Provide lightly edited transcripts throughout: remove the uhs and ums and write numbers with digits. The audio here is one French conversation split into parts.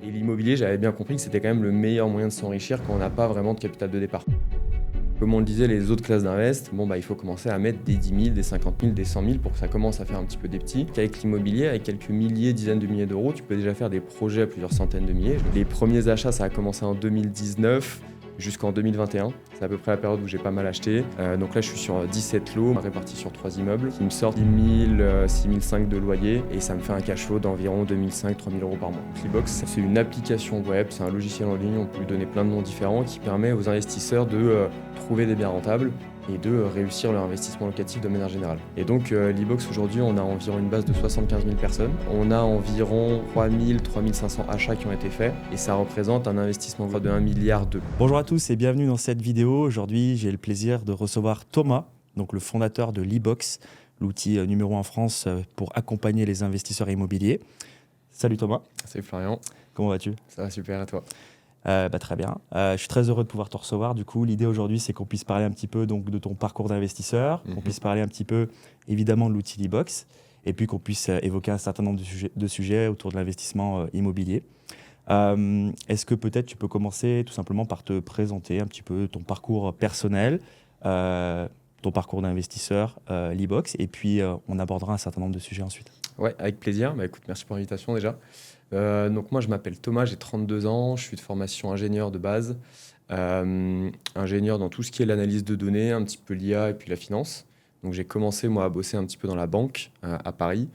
Et l'immobilier, j'avais bien compris que c'était quand même le meilleur moyen de s'enrichir quand on n'a pas vraiment de capital de départ. Comme on le disait, les autres classes d'invest, il faut commencer à mettre des 10 000, des 50 000, des 100 000 pour que ça commence à faire un petit peu des petits. Avec l'immobilier, avec quelques milliers, dizaines de milliers d'euros, tu peux déjà faire des projets à plusieurs centaines de milliers. Les premiers achats, ça a commencé en 2019 jusqu'en 2021. C'est à peu près la période où j'ai pas mal acheté. Donc là, je suis sur 17 lots répartis sur 3 immeubles qui me sortent 6 000, 6 500 de loyer et ça me fait un cash flow d'environ 2 500, 3 000 euros par mois. Libox, c'est une application web, c'est un logiciel en ligne, on peut lui donner plein de noms différents qui permet aux investisseurs de trouver des biens rentables et de réussir leur investissement locatif de manière générale. Et donc l'e-box aujourd'hui, on a environ une base de 75 000 personnes. On a environ 3 000, 3 500 achats qui ont été faits et ça représente un investissement de 1,2 milliard. Bonjour à tous et bienvenue dans cette vidéo. Aujourd'hui, j'ai le plaisir de recevoir Thomas, donc le fondateur de l'e-box, l'outil numéro 1 en France pour accompagner les investisseurs immobiliers. Salut Thomas. Salut Florian. Comment vas-tu ? Ça va super, et toi ? Très bien. Je suis très heureux de pouvoir te recevoir. Du coup, l'idée aujourd'hui, c'est qu'on puisse parler un petit peu donc, de ton parcours d'investisseur, qu'on puisse parler un petit peu évidemment de l'outil l'e-box, et puis qu'on puisse évoquer un certain nombre de sujets autour de l'investissement immobilier. Est-ce que peut-être tu peux commencer tout simplement par te présenter un petit peu ton parcours personnel, ton parcours d'investisseur, l'e-box, et puis on abordera un certain nombre de sujets ensuite. Ouais, avec plaisir. Écoute, merci pour l'invitation déjà. Donc moi, je m'appelle Thomas, j'ai 32 ans, je suis de formation ingénieur de base, ingénieur dans tout ce qui est l'analyse de données, un petit peu l'IA et puis la finance. Donc j'ai commencé moi à bosser un petit peu dans la banque à Paris.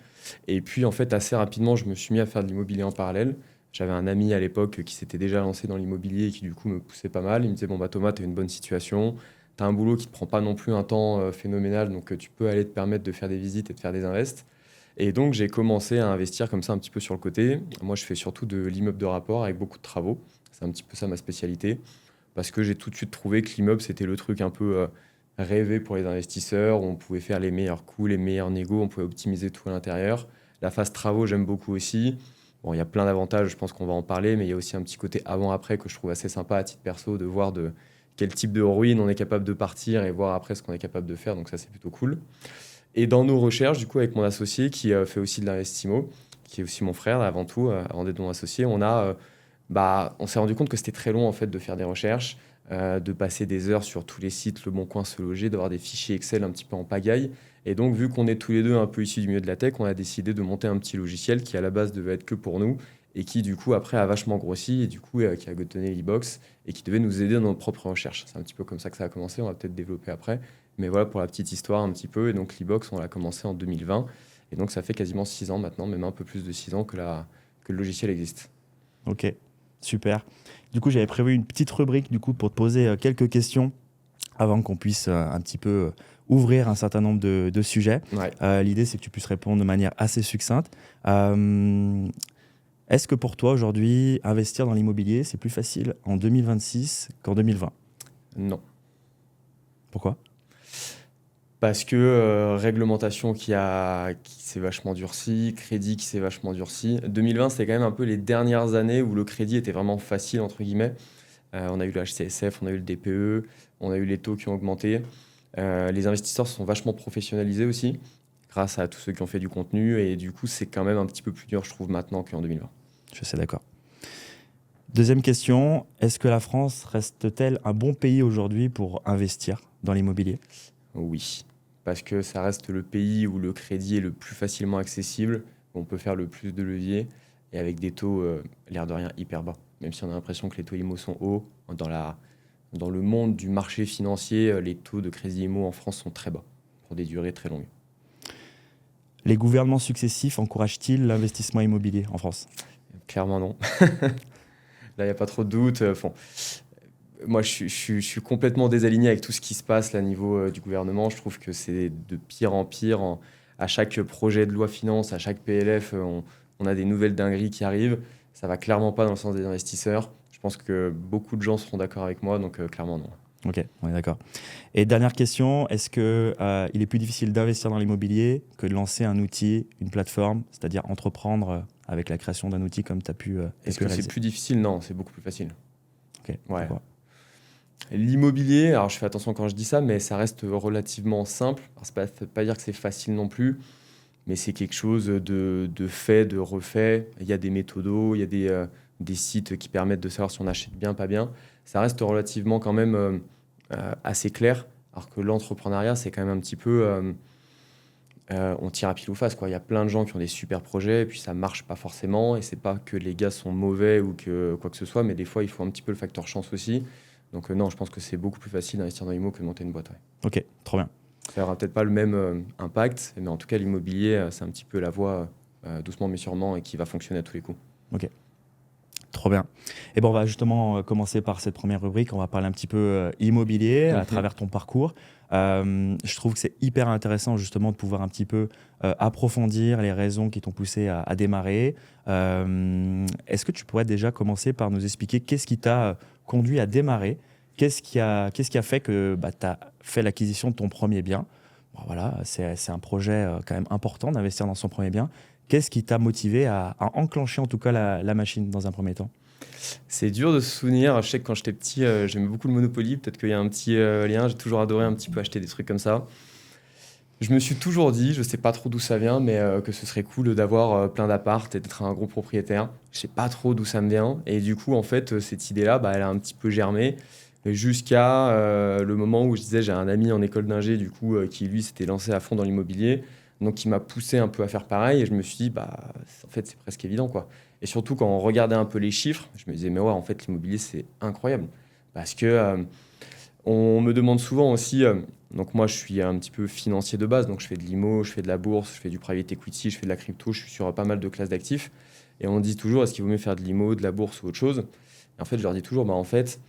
Et puis en fait, assez rapidement, je me suis mis à faire de l'immobilier en parallèle. J'avais un ami à l'époque qui s'était déjà lancé dans l'immobilier et qui du coup me poussait pas mal. Il me disait, bon bah Thomas, tu as une bonne situation, tu as un boulot qui te prend pas non plus un temps phénoménal, donc tu peux aller te permettre de faire des visites et de faire des invests. Et donc, j'ai commencé à investir comme ça un petit peu sur le côté. Moi, je fais surtout de l'immeuble de rapport avec beaucoup de travaux. C'est un petit peu ça ma spécialité. Parce que j'ai tout de suite trouvé que l'immeuble, c'était le truc un peu rêvé pour les investisseurs, où on pouvait faire les meilleurs coups, les meilleurs négos, on pouvait optimiser tout à l'intérieur. La phase travaux, j'aime beaucoup aussi. Bon, il y a plein d'avantages, je pense qu'on va en parler, mais il y a aussi un petit côté avant-après que je trouve assez sympa à titre perso, de voir de quel type de ruine on est capable de partir et voir après ce qu'on est capable de faire. Donc ça, c'est plutôt cool. Et dans nos recherches, du coup, avec mon associé qui fait aussi de l'investissement, qui est aussi mon frère avant tout, avant d'être mon associé, on s'est rendu compte que c'était très long en fait de faire des recherches, de passer des heures sur tous les sites, Le Bon Coin, Se Loger, d'avoir des fichiers Excel un petit peu en pagaille. Et donc, vu qu'on est tous les deux un peu issus du milieu de la tech, on a décidé de monter un petit logiciel qui à la base devait être que pour nous et qui du coup après a vachement grossi et du coup qui a donné l'e-box et qui devait nous aider dans nos propres recherches. C'est un petit peu comme ça que ça a commencé, on va peut-être développer après. Mais voilà pour la petite histoire un petit peu. Et donc l'e-box, on l'a commencé en 2020. Et donc ça fait quasiment 6 ans maintenant, même un peu plus de 6 ans que le logiciel existe. Ok, super. Du coup, j'avais prévu une petite rubrique du coup, pour te poser quelques questions avant qu'on puisse un petit peu ouvrir un certain nombre de sujets. Ouais. L'idée, c'est que tu puisses répondre de manière assez succincte. Est-ce que pour toi, aujourd'hui, investir dans l'immobilier, c'est plus facile en 2026 qu'en 2020 ? Non. Pourquoi ? Parce que réglementation qui s'est vachement durcie, crédit qui s'est vachement durci. 2020, c'était quand même un peu les dernières années où le crédit était vraiment facile, entre guillemets. On a eu le HCSF, on a eu le DPE, on a eu les taux qui ont augmenté. Les investisseurs se sont vachement professionnalisés aussi, grâce à tous ceux qui ont fait du contenu. Et du coup, c'est quand même un petit peu plus dur, je trouve, maintenant qu'en 2020. Je suis d'accord. Deuxième question, est-ce que la France reste-t-elle un bon pays aujourd'hui pour investir dans l'immobilier ? Oui, parce que ça reste le pays où le crédit est le plus facilement accessible, où on peut faire le plus de levier, et avec des taux, l'air de rien, hyper bas. Même si on a l'impression que les taux IMO sont hauts, dans le monde du marché financier, les taux de crédit IMO en France sont très bas, pour des durées très longues. Les gouvernements successifs encouragent-ils l'investissement immobilier en France ? Clairement non. Là, il n'y a pas trop de doute. Moi, je suis complètement désaligné avec tout ce qui se passe là, au niveau du gouvernement. Je trouve que c'est de pire en pire. À chaque projet de loi finance, à chaque PLF, on a des nouvelles dingueries qui arrivent. Ça va clairement pas dans le sens des investisseurs. Je pense que beaucoup de gens seront d'accord avec moi, donc clairement non. Ok, on est d'accord. Et dernière question, est-ce qu'il est plus difficile d'investir dans l'immobilier que de lancer un outil, une plateforme, c'est-à-dire entreprendre avec la création d'un outil comme tu as pu Est-ce que c'est plus difficile ? Non, c'est beaucoup plus facile. Ok, Ouais. pourquoi ? L'immobilier, alors je fais attention quand je dis ça, mais ça reste relativement simple. Alors, ça ne veut pas dire que c'est facile non plus, mais c'est quelque chose de fait, de refait. Il y a des méthodos, il y a des sites qui permettent de savoir si on achète bien, pas bien, ça reste relativement quand même assez clair. Alors que l'entrepreneuriat, c'est quand même un petit peu... on tire à pile ou face, quoi. Il y a plein de gens qui ont des super projets et puis ça marche pas forcément. Et c'est pas que les gars sont mauvais ou que quoi que ce soit, mais des fois, il faut un petit peu le facteur chance aussi. Donc non, je pense que c'est beaucoup plus facile d'investir dans l'immo que de monter une boîte. Ouais. Ok, trop bien. Ça n'aura peut-être pas le même impact, mais en tout cas, l'immobilier, c'est un petit peu la voie doucement mais sûrement et qui va fonctionner à tous les coups. Ok. Trop bien. Et bon, on va justement commencer par cette première rubrique. On va parler un petit peu immobilier à travers ton parcours. Je trouve que c'est hyper intéressant justement de pouvoir un petit peu approfondir les raisons qui t'ont poussé à démarrer. Est-ce que tu pourrais déjà commencer par nous expliquer qu'est-ce qui t'a conduit à démarrer? Qu'est-ce qui a fait que tu as fait l'acquisition de ton premier bien? Bon, voilà, c'est un projet quand même important d'investir dans son premier bien. Qu'est-ce qui t'a motivé à enclencher en tout cas la machine dans un premier temps? C'est dur de se souvenir. Je sais que quand j'étais petit, j'aimais beaucoup le Monopoly. Peut-être qu'il y a un petit lien. J'ai toujours adoré un petit peu acheter des trucs comme ça. Je me suis toujours dit, je sais pas trop d'où ça vient, mais que ce serait cool d'avoir plein d'apparts et d'être un gros propriétaire. Je sais pas trop d'où ça me vient. Et du coup, en fait, cette idée-là, elle a un petit peu germé jusqu'à le moment où je disais, j'ai un ami en école d'ingé, du coup, qui lui s'était lancé à fond dans l'immobilier. Donc, qui m'a poussé un peu à faire pareil. Et je me suis dit, en fait, c'est presque évident, quoi. Et surtout, quand on regardait un peu les chiffres, je me disais, mais ouais, en fait, l'immobilier, c'est incroyable. Parce que on me demande souvent aussi, donc moi, je suis un petit peu financier de base, donc je fais de l'IMO, je fais de la bourse, je fais du private equity, je fais de la crypto, je suis sur pas mal de classes d'actifs. Et on me dit toujours, est-ce qu'il vaut mieux faire de l'IMO, de la bourse ou autre chose? Et en fait, je leur dis toujours, en fait,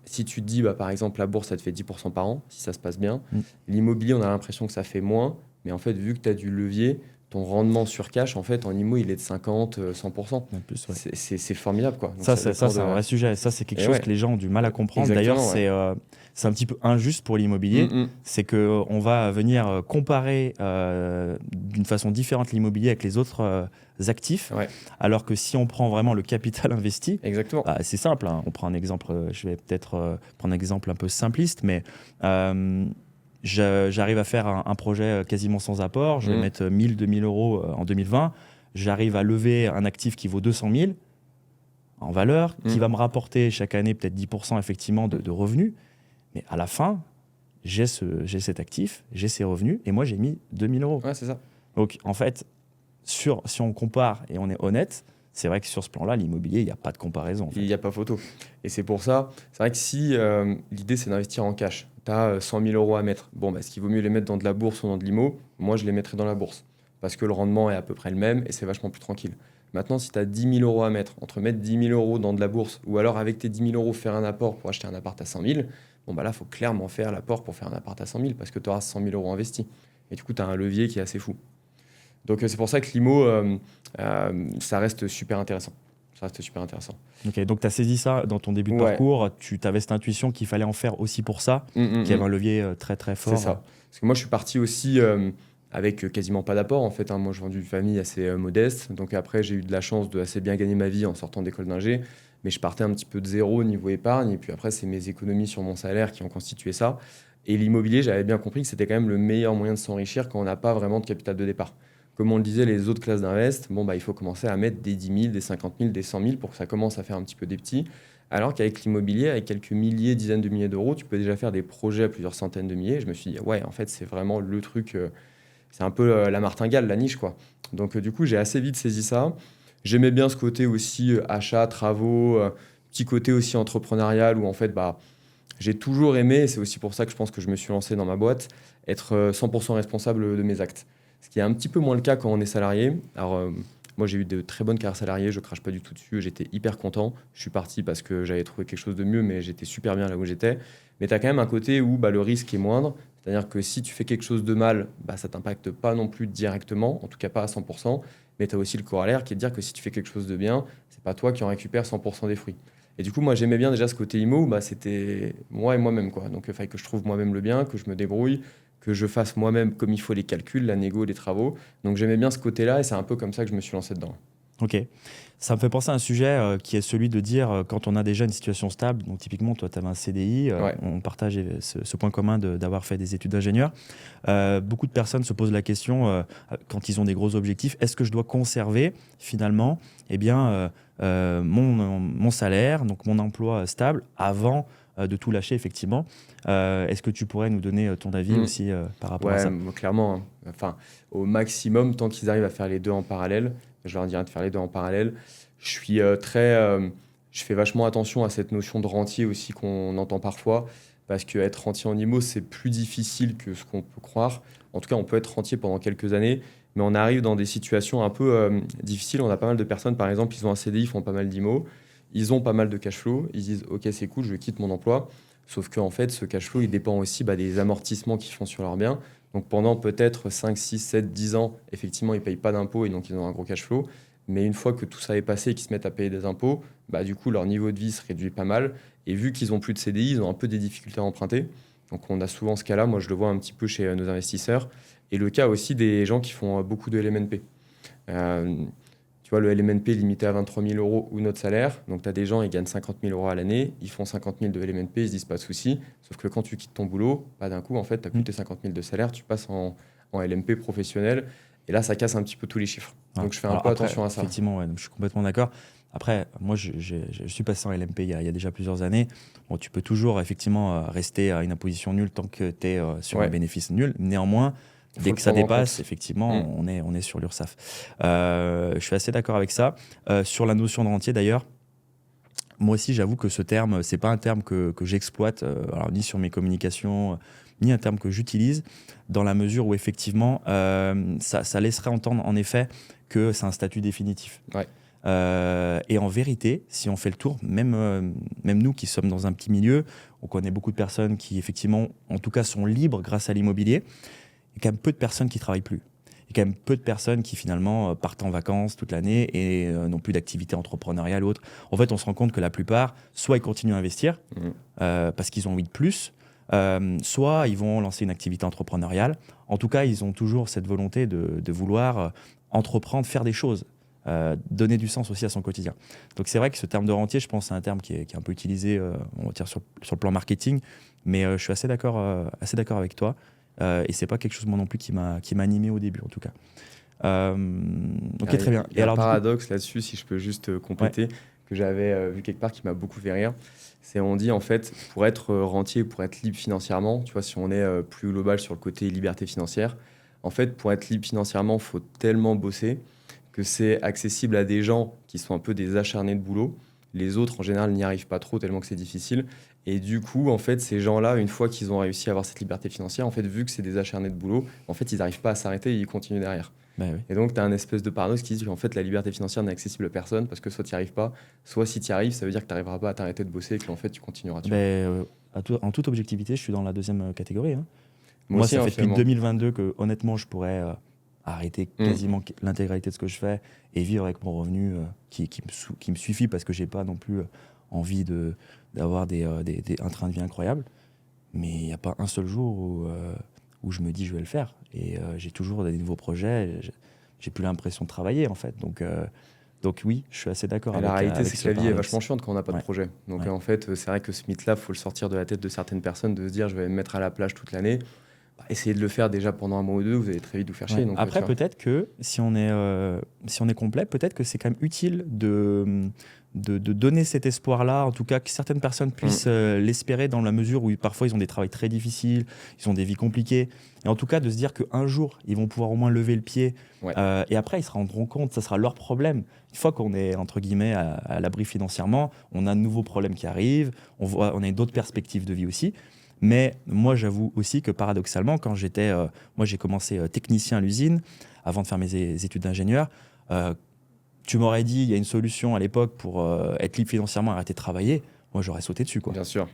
si tu te dis, par exemple, la bourse, ça te fait 10% par an, si ça se passe bien. L'immobilier, on a l'impression que ça fait moins, mais en fait, vu que tu as du levier, ton rendement sur cash, en fait, en IMO, il est de 50, 100%. Plus, ouais. C'est formidable, quoi. Donc, Ça, c'est un vrai sujet. Ça, c'est quelque chose que les gens ont du mal à comprendre. D'ailleurs, c'est un petit peu injuste pour l'immobilier. C'est qu'on va venir comparer d'une façon différente l'immobilier avec les autres actifs. Ouais. Alors que si on prend vraiment le capital investi, c'est simple. Hein. On prend un exemple, je vais peut-être prendre un exemple un peu simpliste, mais j'arrive à faire un projet quasiment sans apport. Je vais mettre 1000, 2000 euros en 2020. J'arrive à lever un actif qui vaut 200 000 en valeur, qui va me rapporter chaque année peut-être 10% effectivement de revenus. Mais à la fin, j'ai cet actif, j'ai ces revenus, et moi j'ai mis 2000 euros. Ouais, c'est ça. Donc en fait, si on compare et on est honnête, c'est vrai que sur ce plan-là, l'immobilier, il n'y a pas de comparaison. En fait. Il n'y a pas photo. Et c'est pour ça, c'est vrai que si l'idée c'est d'investir en cash, tu as 100 000 euros à mettre, est-ce qu'il vaut mieux les mettre dans de la bourse ou dans de l'IMO? Moi, je les mettrais dans la bourse. Parce que le rendement est à peu près le même et c'est vachement plus tranquille. Maintenant, si tu as 10 000 euros à mettre, entre mettre 10 000 euros dans de la bourse ou alors avec tes 10 000 euros faire un apport pour acheter un appart à 100 000, là, il faut clairement faire l'apport pour faire un appart à 100 000 parce que tu auras 100 000 euros investis. Et du coup, tu as un levier qui est assez fou. Donc, c'est pour ça que l'IMO, ça reste super intéressant. Ça reste super intéressant. Ok, donc tu as saisi ça dans ton début de parcours, tu avais cette intuition qu'il fallait en faire aussi pour ça, qu'il y avait un levier très très fort. C'est ça. Parce que moi, je suis parti aussi avec quasiment pas d'apport en fait. Moi, je viens d'une famille assez modeste. Donc après, j'ai eu de la chance de assez bien gagner ma vie en sortant d'école d'ingé. Mais je partais un petit peu de zéro niveau épargne. Et puis après, c'est mes économies sur mon salaire qui ont constitué ça. Et l'immobilier, j'avais bien compris que c'était quand même le meilleur moyen de s'enrichir quand on n'a pas vraiment de capital de départ. Comme on le disait, les autres classes d'invest, il faut commencer à mettre des 10 000, des 50 000, des 100 000 pour que ça commence à faire un petit peu des petits. Alors qu'avec l'immobilier, avec quelques milliers, dizaines de milliers d'euros, tu peux déjà faire des projets à plusieurs centaines de milliers. Je me suis dit, ouais, en fait, c'est vraiment le truc, c'est un peu la martingale, la niche, quoi. Donc, du coup, j'ai assez vite saisi ça. J'aimais bien ce côté aussi achat, travaux, petit côté aussi entrepreneurial où, en fait, j'ai toujours aimé, et c'est aussi pour ça que je pense que je me suis lancé dans ma boîte, être 100% responsable de mes actes. Ce qui est un petit peu moins le cas quand on est salarié. Alors, moi, j'ai eu de très bonnes carrières salariées, je crache pas du tout dessus, j'étais hyper content. Je suis parti parce que j'avais trouvé quelque chose de mieux, mais j'étais super bien là où j'étais. Mais tu as quand même un côté où le risque est moindre. C'est-à-dire que si tu fais quelque chose de mal, ça t'impacte pas non plus directement, en tout cas pas à 100%. Mais tu as aussi le corollaire qui est de dire que si tu fais quelque chose de bien, c'est pas toi qui en récupères 100% des fruits. Et du coup, moi, j'aimais bien déjà ce côté IMO, c'était moi et moi-même, quoi. Donc, il fallait que je trouve moi-même le bien, que je me débrouille, que je fasse moi-même comme il faut les calculs, la négo, les travaux. Donc j'aimais bien ce côté-là et c'est un peu comme ça que je me suis lancé dedans. Ok. Ça me fait penser à un sujet qui est celui de dire quand on a déjà une situation stable, donc typiquement toi tu avais un CDI, on partage ce point commun d'avoir fait des études d'ingénieur. Beaucoup de personnes se posent la question quand ils ont des gros objectifs, est-ce que je dois conserver finalement mon salaire, donc mon emploi stable avant de tout lâcher effectivement. Est-ce que tu pourrais nous donner ton avis aussi par rapport à ça? Moi, clairement, hein. Enfin, au maximum, tant qu'ils arrivent à faire les deux en parallèle, je leur dirais de faire les deux en parallèle. Je suis je fais vachement attention à cette notion de rentier aussi qu'on entend parfois, parce qu'être rentier en IMO, c'est plus difficile que ce qu'on peut croire. En tout cas, on peut être rentier pendant quelques années, mais on arrive dans des situations un peu difficiles. On a pas mal de personnes, par exemple, ils ont un CDI, ils font pas mal d'IMO, ils ont pas mal de cash flow, ils disent ok, c'est cool, je quitte mon emploi. Sauf qu'en fait, ce cash flow, il dépend aussi des amortissements qu'ils font sur leurs biens. Donc pendant peut-être 5, 6, 7, 10 ans, effectivement, ils ne payent pas d'impôts et donc ils ont un gros cash flow. Mais une fois que tout ça est passé et qu'ils se mettent à payer des impôts, du coup, leur niveau de vie se réduit pas mal. Et vu qu'ils n'ont plus de CDI, ils ont un peu des difficultés à emprunter. Donc on a souvent ce cas-là. Moi, je le vois un petit peu chez nos investisseurs. Et le cas aussi des gens qui font beaucoup de LMNP. Euh, Tu vois, le LMNP est limité à 23 000 euros ou notre salaire. Donc, tu as des gens, ils gagnent 50 000 euros à l'année. Ils font 50 000 de LMNP, ils se disent pas de souci. Sauf que quand tu quittes ton boulot, d'un coup, en fait, tu n'as plus tes 50 000 de salaire, tu passes en LMP professionnel. Et là, ça casse un petit peu tous les chiffres. Donc, je fais un peu attention à ça. Effectivement, je suis complètement d'accord. Après, moi, je suis passé en LMP il y a déjà plusieurs années. Bon, tu peux toujours, effectivement, rester à une imposition nulle tant que tu es sur un bénéfice nul. Néanmoins, dès que ça dépasse, effectivement, on est sur l'URSSAF. Je suis assez d'accord avec ça. Sur la notion de rentier, d'ailleurs, moi aussi, j'avoue que ce terme, c'est pas un terme que j'exploite, alors, ni sur mes communications, ni un terme que j'utilise, dans la mesure où, effectivement, ça laisserait entendre, en effet, que c'est un statut définitif. Ouais. Et en vérité, si on fait le tour, même nous qui sommes dans un petit milieu, on connaît beaucoup de personnes qui, effectivement, en tout cas, sont libres grâce à l'immobilier. Il y a quand même peu de personnes qui ne travaillent plus. Il y a quand même peu de personnes qui finalement partent en vacances toute l'année et n'ont plus d'activité entrepreneuriale ou autre. En fait, on se rend compte que la plupart, soit ils continuent à investir parce qu'ils ont envie de plus, soit ils vont lancer une activité entrepreneuriale. En tout cas, ils ont toujours cette volonté de vouloir entreprendre, faire des choses, donner du sens aussi à son quotidien. Donc c'est vrai que ce terme de rentier, je pense, c'est un terme qui est un peu utilisé on va dire sur le plan marketing, mais je suis assez d'accord avec toi. Et c'est pas quelque chose moi non plus qui m'a animé au début en tout cas. Ok, très bien. Il y a un paradoxe là-dessus, si je peux juste compléter, que j'avais vu quelque part qui m'a beaucoup fait rire. C'est on dit en fait, pour être rentier, pour être libre financièrement, tu vois, si on est plus global sur le côté liberté financière, en fait, pour être libre financièrement, il faut tellement bosser que c'est accessible à des gens qui sont un peu des acharnés de boulot. Les autres, en général, n'y arrivent pas trop tellement que c'est difficile. Et du coup, en fait, ces gens-là, une fois qu'ils ont réussi à avoir cette liberté financière, en fait, vu que c'est des acharnés de boulot, en fait, ils n'arrivent pas à s'arrêter et ils continuent derrière. Oui. Et donc, tu as un espèce de paradoxe qui dit qu'en fait, la liberté financière n'est accessible à personne parce que soit tu n'y arrives pas, soit si tu y arrives, ça veut dire que tu n'arriveras pas à t'arrêter de bosser et que en fait, tu continueras. En toute objectivité, je suis dans la deuxième catégorie. Hein. Moi aussi, ça fait depuis 2022 que, honnêtement, je pourrais arrêter quasiment l'intégralité de ce que je fais et vivre avec mon revenu qui me suffit parce que je n'ai pas non plus envie d'avoir un train de vie incroyable. Mais il n'y a pas un seul jour où je me dis je vais le faire. Et j'ai toujours des nouveaux projets. J'ai plus l'impression de travailler, en fait. Donc oui, je suis assez d'accord avec la réalité, avec c'est ce que la vie est paradoxe. vachement chiante quand on n'a pas de projet. Donc en fait, c'est vrai que ce mythe-là, il faut le sortir de la tête de certaines personnes, de se dire je vais me mettre à la plage toute l'année. Essayez de le faire déjà pendant un mois ou deux, vous allez très vite vous faire chier. Donc, après, peut-être que si on est complet, peut-être que c'est quand même utile de donner cet espoir-là, en tout cas que certaines personnes puissent l'espérer dans la mesure où parfois ils ont des travails très difficiles, ils ont des vies compliquées, et en tout cas de se dire qu'un jour ils vont pouvoir au moins lever le pied, et après ils se rendront compte, ça sera leur problème. Une fois qu'on est entre guillemets à l'abri financièrement, on a de nouveaux problèmes qui arrivent, on a d'autres perspectives de vie aussi. Mais moi, j'avoue aussi que paradoxalement, quand moi j'ai commencé technicien à l'usine, avant de faire mes études d'ingénieur, tu m'aurais dit, il y a une solution à l'époque pour être libre financièrement, arrêter de travailler, moi j'aurais sauté dessus. Bien sûr.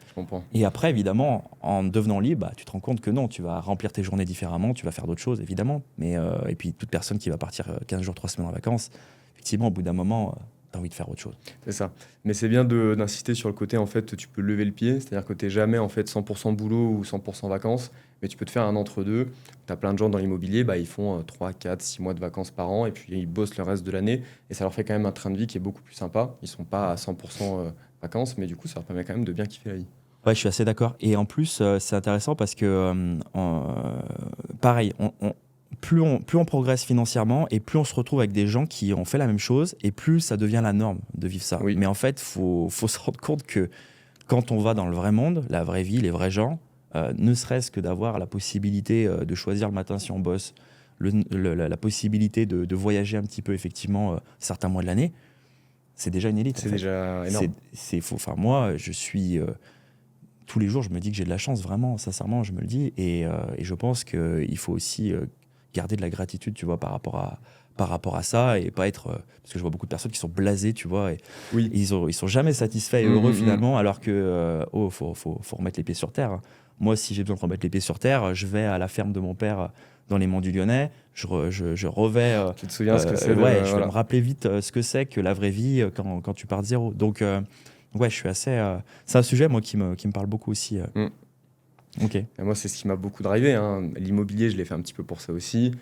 Je comprends. Et après, évidemment, en devenant libre, tu te rends compte que non, tu vas remplir tes journées différemment, tu vas faire d'autres choses, évidemment. Et puis toute personne qui va partir 15 jours, 3 semaines en vacances, effectivement, au bout d'un moment, tu as envie de faire autre chose. C'est ça. Mais c'est bien d'insister sur le côté, en fait, tu peux lever le pied, c'est-à-dire que tu n'es jamais en fait 100% boulot ou 100% vacances, mais tu peux te faire un entre-deux. Tu as plein de gens dans l'immobilier, bah, ils font 3, 4, 6 mois de vacances par an et puis ils bossent le reste de l'année et ça leur fait quand même un train de vie qui est beaucoup plus sympa. Ils sont pas à 100% vacances, mais du coup, ça leur permet quand même de bien kiffer la vie. Ouais, je suis assez d'accord. Et en plus, c'est intéressant parce que, pareil, plus on progresse financièrement et plus on se retrouve avec des gens qui ont fait la même chose et plus ça devient la norme de vivre ça. Oui. Mais en fait, faut se rendre compte que quand on va dans le vrai monde, la vraie vie, les vrais gens, ne serait-ce que d'avoir la possibilité de choisir le matin si on bosse, la possibilité de voyager un petit peu, effectivement, certains mois de l'année, c'est déjà une élite. C'est déjà énorme. Enfin, moi, je suis... tous les jours, je me dis que j'ai de la chance, vraiment, sincèrement, je me le dis. Et je pense qu'il faut aussi garder de la gratitude, tu vois, par rapport à ça et pas être... parce que je vois beaucoup de personnes qui sont blasées, tu vois, et Oui. ils sont jamais satisfaits et heureux finalement, alors que, faut remettre les pieds sur terre. Moi, si j'ai besoin de remettre les pieds sur terre, je vais à la ferme de mon père dans les Monts du Lyonnais, je revais... Tu te souviens ce que c'est je vais me rappeler vite ce que c'est que la vraie vie quand tu pars de zéro. Donc, ouais, je suis assez... c'est un sujet, moi, qui me parle beaucoup aussi. Ok. Et moi, c'est ce qui m'a beaucoup drivé, hein. L'immobilier, je l'ai fait un petit peu pour ça aussi.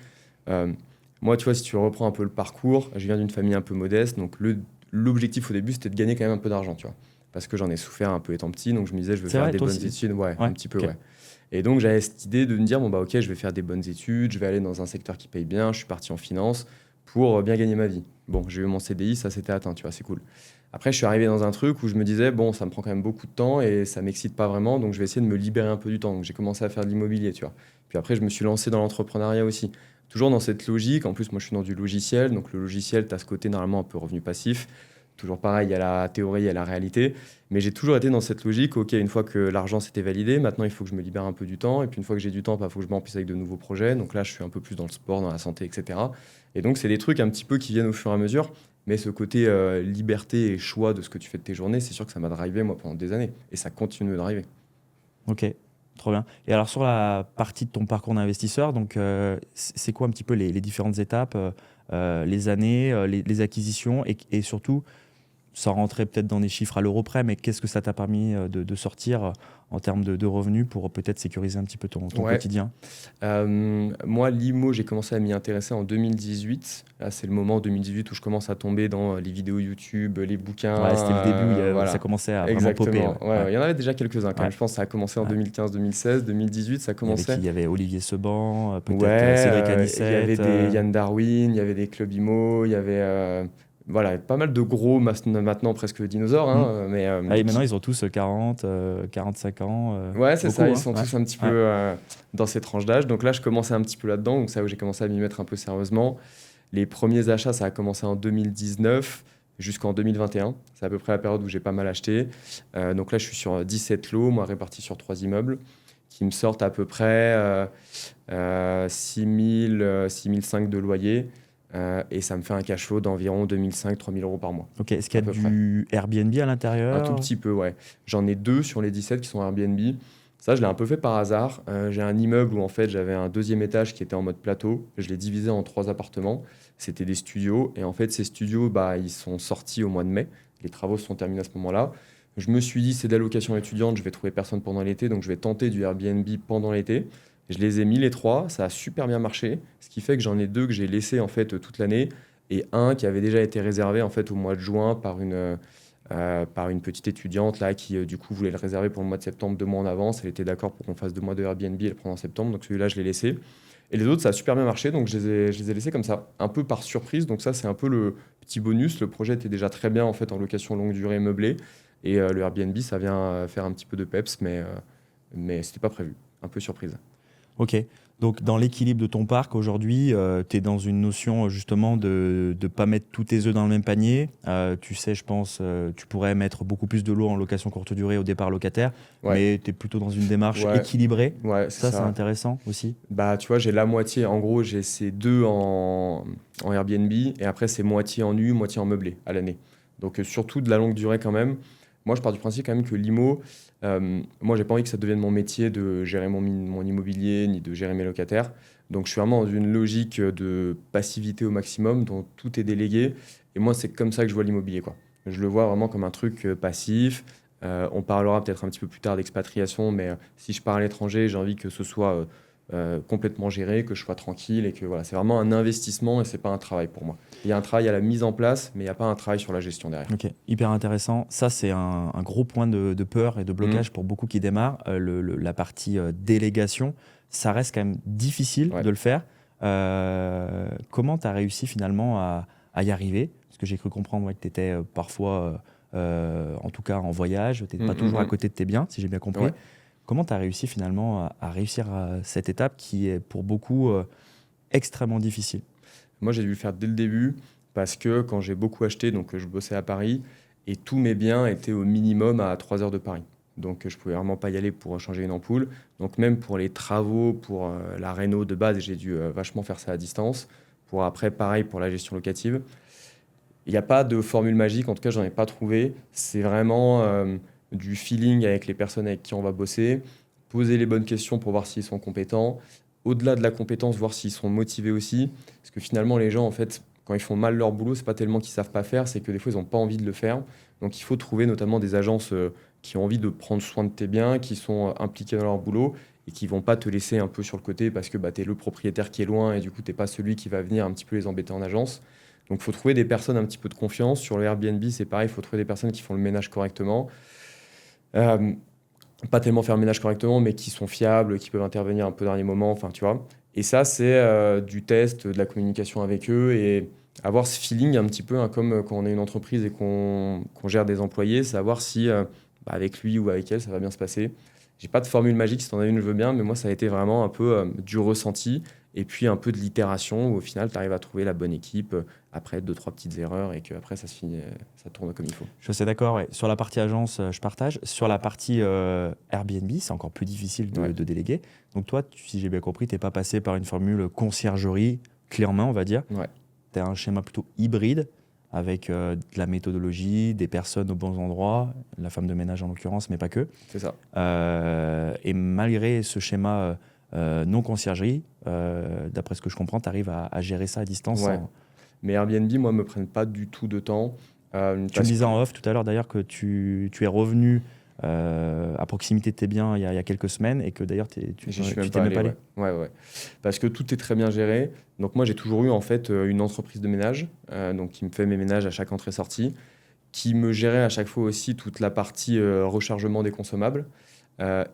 Moi, tu vois, si tu reprends un peu le parcours, je viens d'une famille un peu modeste, donc l'objectif au début, c'était de gagner quand même un peu d'argent, tu vois. Parce que j'en ai souffert un peu étant petit, donc je me disais, je veux faire des bonnes études. Ouais, un petit peu, okay. ouais. Et donc, j'avais cette idée de me dire, bon, bah, ok, je vais faire des bonnes études, je vais aller dans un secteur qui paye bien, je suis parti en finance pour bien gagner ma vie. Bon, j'ai eu mon CDI, ça s'était atteint, tu vois, c'est cool. Après, je suis arrivé dans un truc où je me disais, bon, ça me prend quand même beaucoup de temps et ça m'excite pas vraiment, donc je vais essayer de me libérer un peu du temps. Donc, j'ai commencé à faire de l'immobilier, tu vois. Puis après, je me suis lancé dans l'entrepreneuriat aussi. Toujours dans cette logique. En plus, moi, je suis dans du logiciel. Donc, le logiciel, tu as ce côté normalement un peu revenu passif. Toujours pareil, il y a la théorie, il y a la réalité. Mais j'ai toujours été dans cette logique. OK, une fois que l'argent s'était validé, maintenant, il faut que je me libère un peu du temps. Et puis, une fois que j'ai du temps, il faut que je m'emplisse avec de nouveaux projets. Donc là, je suis un peu plus dans le sport, dans la santé, etc. Et donc, c'est des trucs un petit peu qui viennent au fur et à mesure. Mais ce côté liberté et choix de ce que tu fais de tes journées, c'est sûr que ça m'a drivé, moi, pendant des années. Et ça continue de driver. Ok, trop bien. Et alors, sur la partie de ton parcours d'investisseur, donc, c'est quoi un petit peu les différentes étapes, les années, les acquisitions et surtout, sans rentrer peut-être dans des chiffres à l'euro près, mais qu'est-ce que ça t'a permis de sortir en termes de revenus pour peut-être sécuriser un petit peu ton quotidien? Moi, l'IMO, j'ai commencé à m'y intéresser en 2018. Là, c'est le moment en 2018 où je commence à tomber dans les vidéos YouTube, les bouquins. Ouais, c'était le début, voilà. ça commençait à vraiment popper. Ouais. Il y en avait déjà quelques-uns quand même. Je pense que ça a commencé en 2015, 2016, 2018, ça commençait. Il y avait Olivier Seban, peut-être Cédric Anissette. Il y avait des Yann Darwin, il y avait des Club IMO, il y avait... voilà, pas mal de gros maintenant presque dinosaures. Hein, mais maintenant, ils ont tous 40, 45 ans. Ouais, c'est beaucoup, ça, ils sont tous un petit peu dans ces tranches d'âge. Donc là, je commençais un petit peu là-dedans. Donc c'est là où j'ai commencé à m'y mettre un peu sérieusement. Les premiers achats, ça a commencé en 2019 jusqu'en 2021. C'est à peu près la période où j'ai pas mal acheté. Donc là, je suis sur 17 lots, moi répartis sur 3 immeubles, qui me sortent à peu près 6 000, 6 500 de loyer. Et ça me fait un cash flow d'environ 2 500-3 000 euros par mois. Ok, est-ce qu'il y a du Airbnb à l'intérieur? Un tout petit peu, ouais. J'en ai 2 sur les 17 qui sont Airbnb. Ça, je l'ai un peu fait par hasard. J'ai un immeuble où en fait j'avais un deuxième étage qui était en mode plateau. Je l'ai divisé en 3 appartements. C'était des studios. Et en fait, ces studios, ils sont sortis au mois de mai. Les travaux se sont terminés à ce moment-là. Je me suis dit, c'est de la location étudiante, je vais trouver personne pendant l'été, donc je vais tenter du Airbnb pendant l'été. Je les ai mis les 3, ça a super bien marché, ce qui fait que j'en ai 2 que j'ai laissés en fait toute l'année et un qui avait déjà été réservé en fait au mois de juin par une petite étudiante là qui du coup voulait le réserver pour le mois de septembre 2 mois en avance. Elle était d'accord pour qu'on fasse 2 mois de Airbnb et le prendre en septembre, donc celui-là je l'ai laissé. Et les autres ça a super bien marché, donc je les ai laissés comme ça, un peu par surprise. Donc ça c'est un peu le petit bonus. Le projet était déjà très bien en fait en location longue durée meublée et le Airbnb ça vient faire un petit peu de peps, mais c'était pas prévu, un peu surprise. Ok, donc dans l'équilibre de ton parc aujourd'hui, tu es dans une notion justement de ne pas mettre tous tes œufs dans le même panier. Tu sais, je pense, tu pourrais mettre beaucoup plus de lots en location courte durée au départ locataire, mais tu es plutôt dans une démarche équilibrée. Ouais, ça, c'est intéressant aussi. Tu vois, j'ai la moitié. En gros, j'ai ces 2 en Airbnb et après, c'est moitié en nu, moitié en meublé à l'année. Donc, surtout de la longue durée quand même. Moi, je pars du principe quand même que l'IMO, moi, j'ai pas envie que ça devienne mon métier de gérer mon immobilier ni de gérer mes locataires. Donc, je suis vraiment dans une logique de passivité au maximum, dont tout est délégué. Et moi, c'est comme ça que je vois l'immobilier, quoi. Je le vois vraiment comme un truc passif. On parlera peut-être un petit peu plus tard d'expatriation, mais si je pars à l'étranger, j'ai envie que ce soit complètement géré, que je sois tranquille et que voilà, c'est vraiment un investissement et c'est pas un travail pour moi. Il y a un travail à la mise en place, mais il n'y a pas un travail sur la gestion derrière. Ok, hyper intéressant. Ça, c'est un gros point de peur et de Mhm. blocage pour beaucoup qui démarrent. La partie délégation, ça reste quand même difficile Ouais. de le faire. Comment tu as réussi finalement à y arriver? Parce que j'ai cru comprendre ouais, que tu étais parfois, en tout cas en voyage, tu n'étais pas toujours à côté de tes biens, si j'ai bien compris. Ouais. Comment tu as réussi finalement à réussir cette étape qui est pour beaucoup extrêmement difficile? Moi, j'ai dû le faire dès le début parce que quand j'ai beaucoup acheté, donc je bossais à Paris et tous mes biens étaient au minimum à 3 heures de Paris. Donc je pouvais vraiment pas y aller pour changer une ampoule. Donc même pour les travaux, pour la réno de base, j'ai dû vachement faire ça à distance. Pour après, pareil pour la gestion locative. Il n'y a pas de formule magique, en tout cas, j'en ai pas trouvé. C'est vraiment du feeling avec les personnes avec qui on va bosser, poser les bonnes questions pour voir s'ils sont compétents. Au-delà de la compétence, voir s'ils sont motivés aussi. Parce que finalement, les gens, en fait, quand ils font mal leur boulot, c'est pas tellement qu'ils savent pas faire, c'est que des fois, ils n'ont pas envie de le faire. Donc, il faut trouver notamment des agences qui ont envie de prendre soin de tes biens, qui sont impliquées dans leur boulot et qui vont pas te laisser un peu sur le côté parce que bah, tu es le propriétaire qui est loin et du coup, tu n'es pas celui qui va venir un petit peu les embêter en agence. Donc, il faut trouver des personnes un petit peu de confiance. Sur le Airbnb, c'est pareil, il faut trouver des personnes qui font le ménage correctement. Euh, Pas tellement faire le ménage correctement, mais qui sont fiables, qui peuvent intervenir un peu au dernier moment, enfin, tu vois. Et ça, c'est du test, de la communication avec eux et avoir ce feeling un petit peu, hein, comme quand on est une entreprise et qu'on gère des employés, savoir si bah, avec lui ou avec elle, ça va bien se passer. J'ai pas de formule magique, si t'en as une, je veux bien, mais moi, ça a été vraiment un peu du ressenti et puis un peu de l'itération où au final, tu arrives à trouver la bonne équipe après deux, trois petites erreurs et qu'après, ça se finit, ça tourne comme il faut. Je suis d'accord. Ouais. Sur la partie agence, je partage. Sur la partie Airbnb, c'est encore plus difficile Ouais. de déléguer. Donc toi, si j'ai bien compris, tu n'es pas passé par une formule conciergerie clé en main, on va dire. Ouais, Tu as un schéma plutôt hybride avec de la méthodologie, des personnes aux bons endroits, la femme de ménage en l'occurrence, mais pas que. c'est ça. Et malgré ce schéma non conciergerie, d'après ce que je comprends, tu arrives à gérer ça à distance. Ouais. Mais Airbnb, moi, me prennent pas du tout de temps. Tu me Parce disais que en off tout à l'heure d'ailleurs que tu es revenu à proximité de tes biens il y a quelques semaines et que d'ailleurs j'y suis même t'es pas même allé, pas allé. ouais. Ouais, ouais. Parce que tout est très bien géré. Donc moi, j'ai toujours eu en fait une entreprise de ménage, donc qui me fait mes ménages à chaque entrée-sortie, qui me gérait à chaque fois aussi toute la partie rechargement des consommables.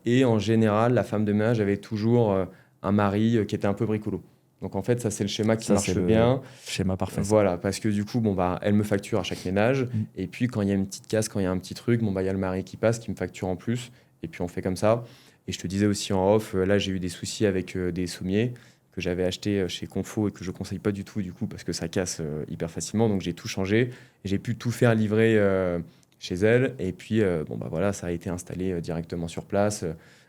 Et en général, la femme de ménage avait toujours un mari qui était un peu bricolo. Donc en fait, ça c'est le schéma qui Ça, c'est marche le bien. schéma parfait. Ça. Voilà, parce que du coup, bon, bah, elle me facture à chaque ménage. Mm. Et puis, quand il y a une petite casse, quand il y a un petit truc, bon, bah, il y a le mari qui passe, qui me facture en plus. Et puis, on fait comme ça. Et je te disais aussi en off, là, j'ai eu des soucis avec des sommiers que j'avais achetés chez Confo et que je conseille pas du tout, du coup, parce que ça casse hyper facilement. Donc, j'ai tout changé. Et j'ai pu tout faire livrer chez elle. Et puis, bon, bah, voilà, ça a été installé directement sur place.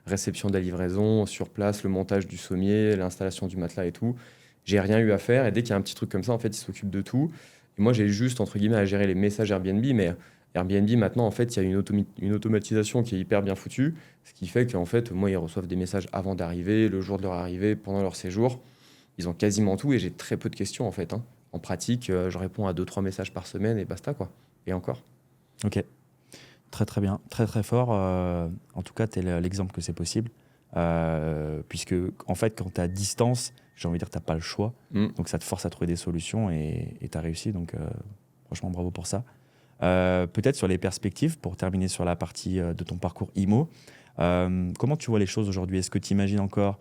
Réception de la livraison sur place, le montage du sommier, l'installation du matelas et tout. J'ai rien eu à faire et dès qu'il y a un petit truc comme ça, en fait, il s'occupe de tout. Et moi, j'ai juste, entre guillemets, à gérer les messages Airbnb, mais Airbnb, maintenant, en fait, il y a une automatisation qui est hyper bien foutue, ce qui fait qu'en fait, moi, ils reçoivent des messages avant d'arriver, le jour de leur arrivée, pendant leur séjour. Ils ont quasiment tout et j'ai très peu de questions, en fait, hein. En pratique, je réponds à deux trois messages par semaine et basta, quoi. Et encore. Ok, très très bien, très très fort. En tout cas, tu es l'exemple que c'est possible. Puisque, en fait, quand tu es à distance, j'ai envie de dire, tu n'as pas le choix. Mm. Donc, ça te force à trouver des solutions et tu as réussi. Donc, franchement, bravo pour ça. Peut-être sur les perspectives, pour terminer sur la partie de ton parcours IMO, comment tu vois les choses aujourd'hui? Est-ce que tu imagines encore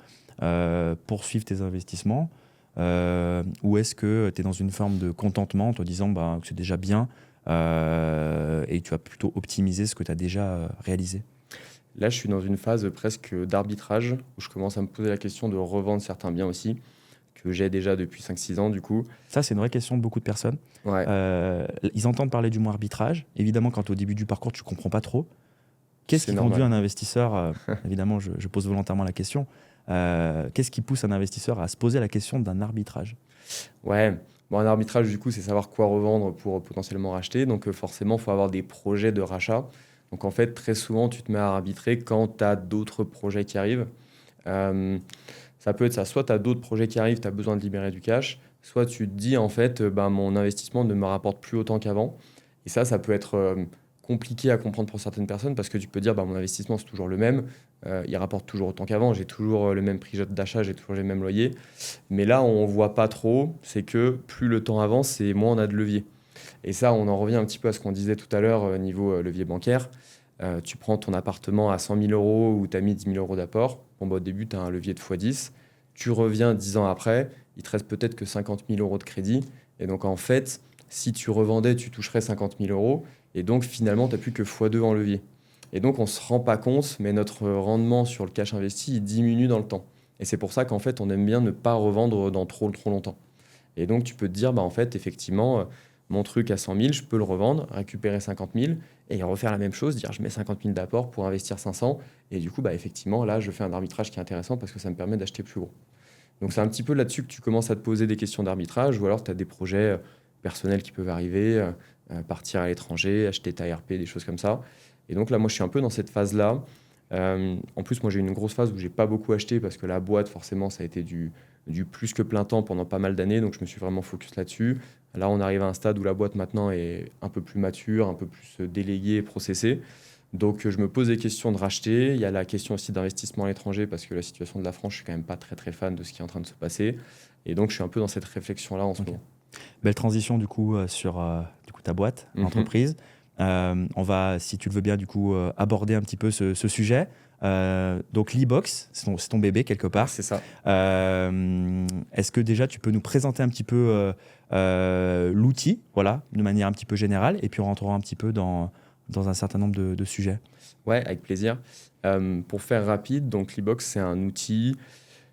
poursuivre tes investissements ou est-ce que tu es dans une forme de contentement en te disant bah, que c'est déjà bien et tu vas plutôt optimiser ce que tu as déjà réalisé? Là, je suis dans une phase presque d'arbitrage où je commence à me poser la question de revendre certains biens aussi, que j'ai déjà depuis 5 6 ans, du coup. Ça, c'est une vraie question de beaucoup de personnes. Ouais, Ils entendent parler du mot arbitrage. Évidemment, quand au début du parcours, tu ne comprends pas trop. Qu'est-ce c'est qui conduit normal. un investisseur évidemment, je pose volontairement la question. Qu'est-ce qui pousse un investisseur à se poser la question d'un arbitrage? Ouais, bon, un arbitrage, du coup, c'est savoir quoi revendre pour potentiellement racheter. Donc, forcément, il faut avoir des projets de rachat. Donc en fait, très souvent, tu te mets à arbitrer quand tu as d'autres projets qui arrivent. Euh, Ça peut être ça, soit tu as d'autres projets qui arrivent, tu as besoin de libérer du cash, soit tu te dis en fait, ben, mon investissement ne me rapporte plus autant qu'avant. Et ça peut être compliqué à comprendre pour certaines personnes parce que tu peux dire, bah, mon investissement c'est toujours le même, il rapporte toujours autant qu'avant, j'ai toujours le même prix d'achat, j'ai toujours les mêmes loyers. Mais là, on voit pas trop, c'est que plus le temps avance et moins on a de levier. Et ça, on en revient un petit peu à ce qu'on disait tout à l'heure niveau levier bancaire. Tu prends ton appartement à 100 000 euros où tu as mis 10 000 euros d'apport. Bon, bah, au début, tu as un levier de x10. Tu reviens 10 ans après, il te reste peut-être que 50 000 euros de crédit. Et donc, en fait, si tu revendais, tu toucherais 50 000 euros. Et donc, finalement, tu n'as plus que x2 en levier. Et donc, on ne se rend pas compte, mais notre rendement sur le cash investi, il diminue dans le temps. Et c'est pour ça qu'en fait, on aime bien ne pas revendre dans trop longtemps. Et donc, tu peux te dire, bah, en fait, effectivement, mon truc à 100 000, je peux le revendre, récupérer 50 000 et refaire la même chose, dire je mets 50 000 d'apport pour investir 500. Et du coup, bah, effectivement, là, je fais un arbitrage qui est intéressant parce que ça me permet d'acheter plus gros. Donc, c'est un petit peu là-dessus que tu commences à te poser des questions d'arbitrage ou alors tu as des projets personnels qui peuvent arriver, partir à l'étranger, acheter ta RP, des choses comme ça. Et donc, là, moi, je suis un peu dans cette phase-là. En plus, moi, j'ai eu une grosse phase où j'ai pas beaucoup acheté parce que la boîte, forcément, ça a été du plus que plein temps pendant pas mal d'années. Donc, je me suis vraiment focus là-dessus. Là, on arrive à un stade où la boîte maintenant est un peu plus mature, un peu plus déléguée et processée. Donc, je me pose des questions de racheter. Il y a la question aussi d'investissement à l'étranger parce que la situation de la France, je suis quand même pas très très fan de ce qui est en train de se passer. Et donc, je suis un peu dans cette réflexion-là en ce Ok. moment. Belle transition du coup sur du coup, ta boîte, Mhm. l'entreprise. On va, si tu le veux bien, du coup, aborder un petit peu ce sujet. Donc l'e-box, c'est ton bébé quelque Ouais, part. c'est ça. Est-ce que déjà tu peux nous présenter un petit peu l'outil, voilà, de manière un petit peu générale, et puis on rentrera un petit peu dans un certain nombre de sujets. Ouais, avec plaisir. Pour faire rapide, donc l'e-box, c'est un outil,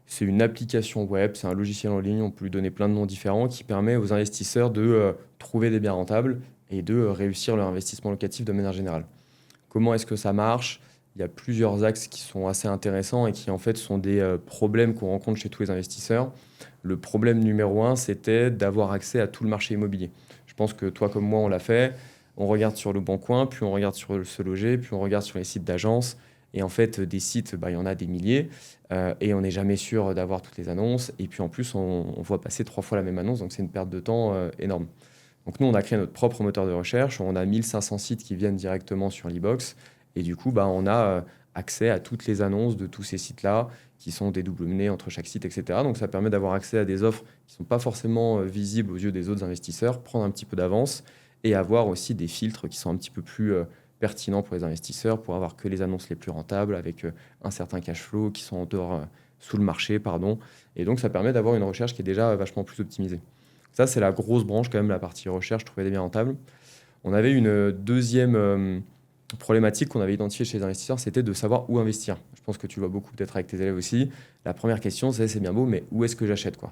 c'est une application web, c'est un logiciel en ligne, on peut lui donner plein de noms différents, qui permet aux investisseurs de trouver des biens rentables et de réussir leur investissement locatif de manière générale. Comment est-ce que ça marche? Il y a plusieurs axes qui sont assez intéressants et qui en fait sont des problèmes qu'on rencontre chez tous les investisseurs. Le problème numéro un, c'était d'avoir accès à tout le marché immobilier. Je pense que toi comme moi, on l'a fait. On regarde sur le Bon Coin, puis on regarde sur le Se Loger, puis on regarde sur les sites d'agence. Et en fait, des sites, bah, il y en a des milliers. Et on n'est jamais sûr d'avoir toutes les annonces. Et puis en plus, on voit passer 3 fois la même annonce. Donc c'est une perte de temps énorme. Donc nous, on a créé notre propre moteur de recherche. On a 1500 sites qui viennent directement sur l'e-box. Et du coup, bah, on a accès à toutes les annonces de tous ces sites-là, qui sont des doubles menés entre chaque site, etc. Donc ça permet d'avoir accès à des offres qui ne sont pas forcément visibles aux yeux des autres investisseurs, prendre un petit peu d'avance et avoir aussi des filtres qui sont un petit peu plus pertinents pour les investisseurs, pour avoir que les annonces les plus rentables, avec un certain cash flow, qui sont en dehors, sous le marché, pardon. Et donc ça permet d'avoir une recherche qui est déjà vachement plus optimisée. Ça, c'est la grosse branche quand même, la partie recherche, trouver des biens rentables. On avait une deuxième problématique qu'on avait identifiée chez les investisseurs, c'était de savoir où investir. Je pense que tu le vois beaucoup peut-être avec tes élèves aussi. La première question, c'est bien beau, mais où est-ce que j'achète quoi?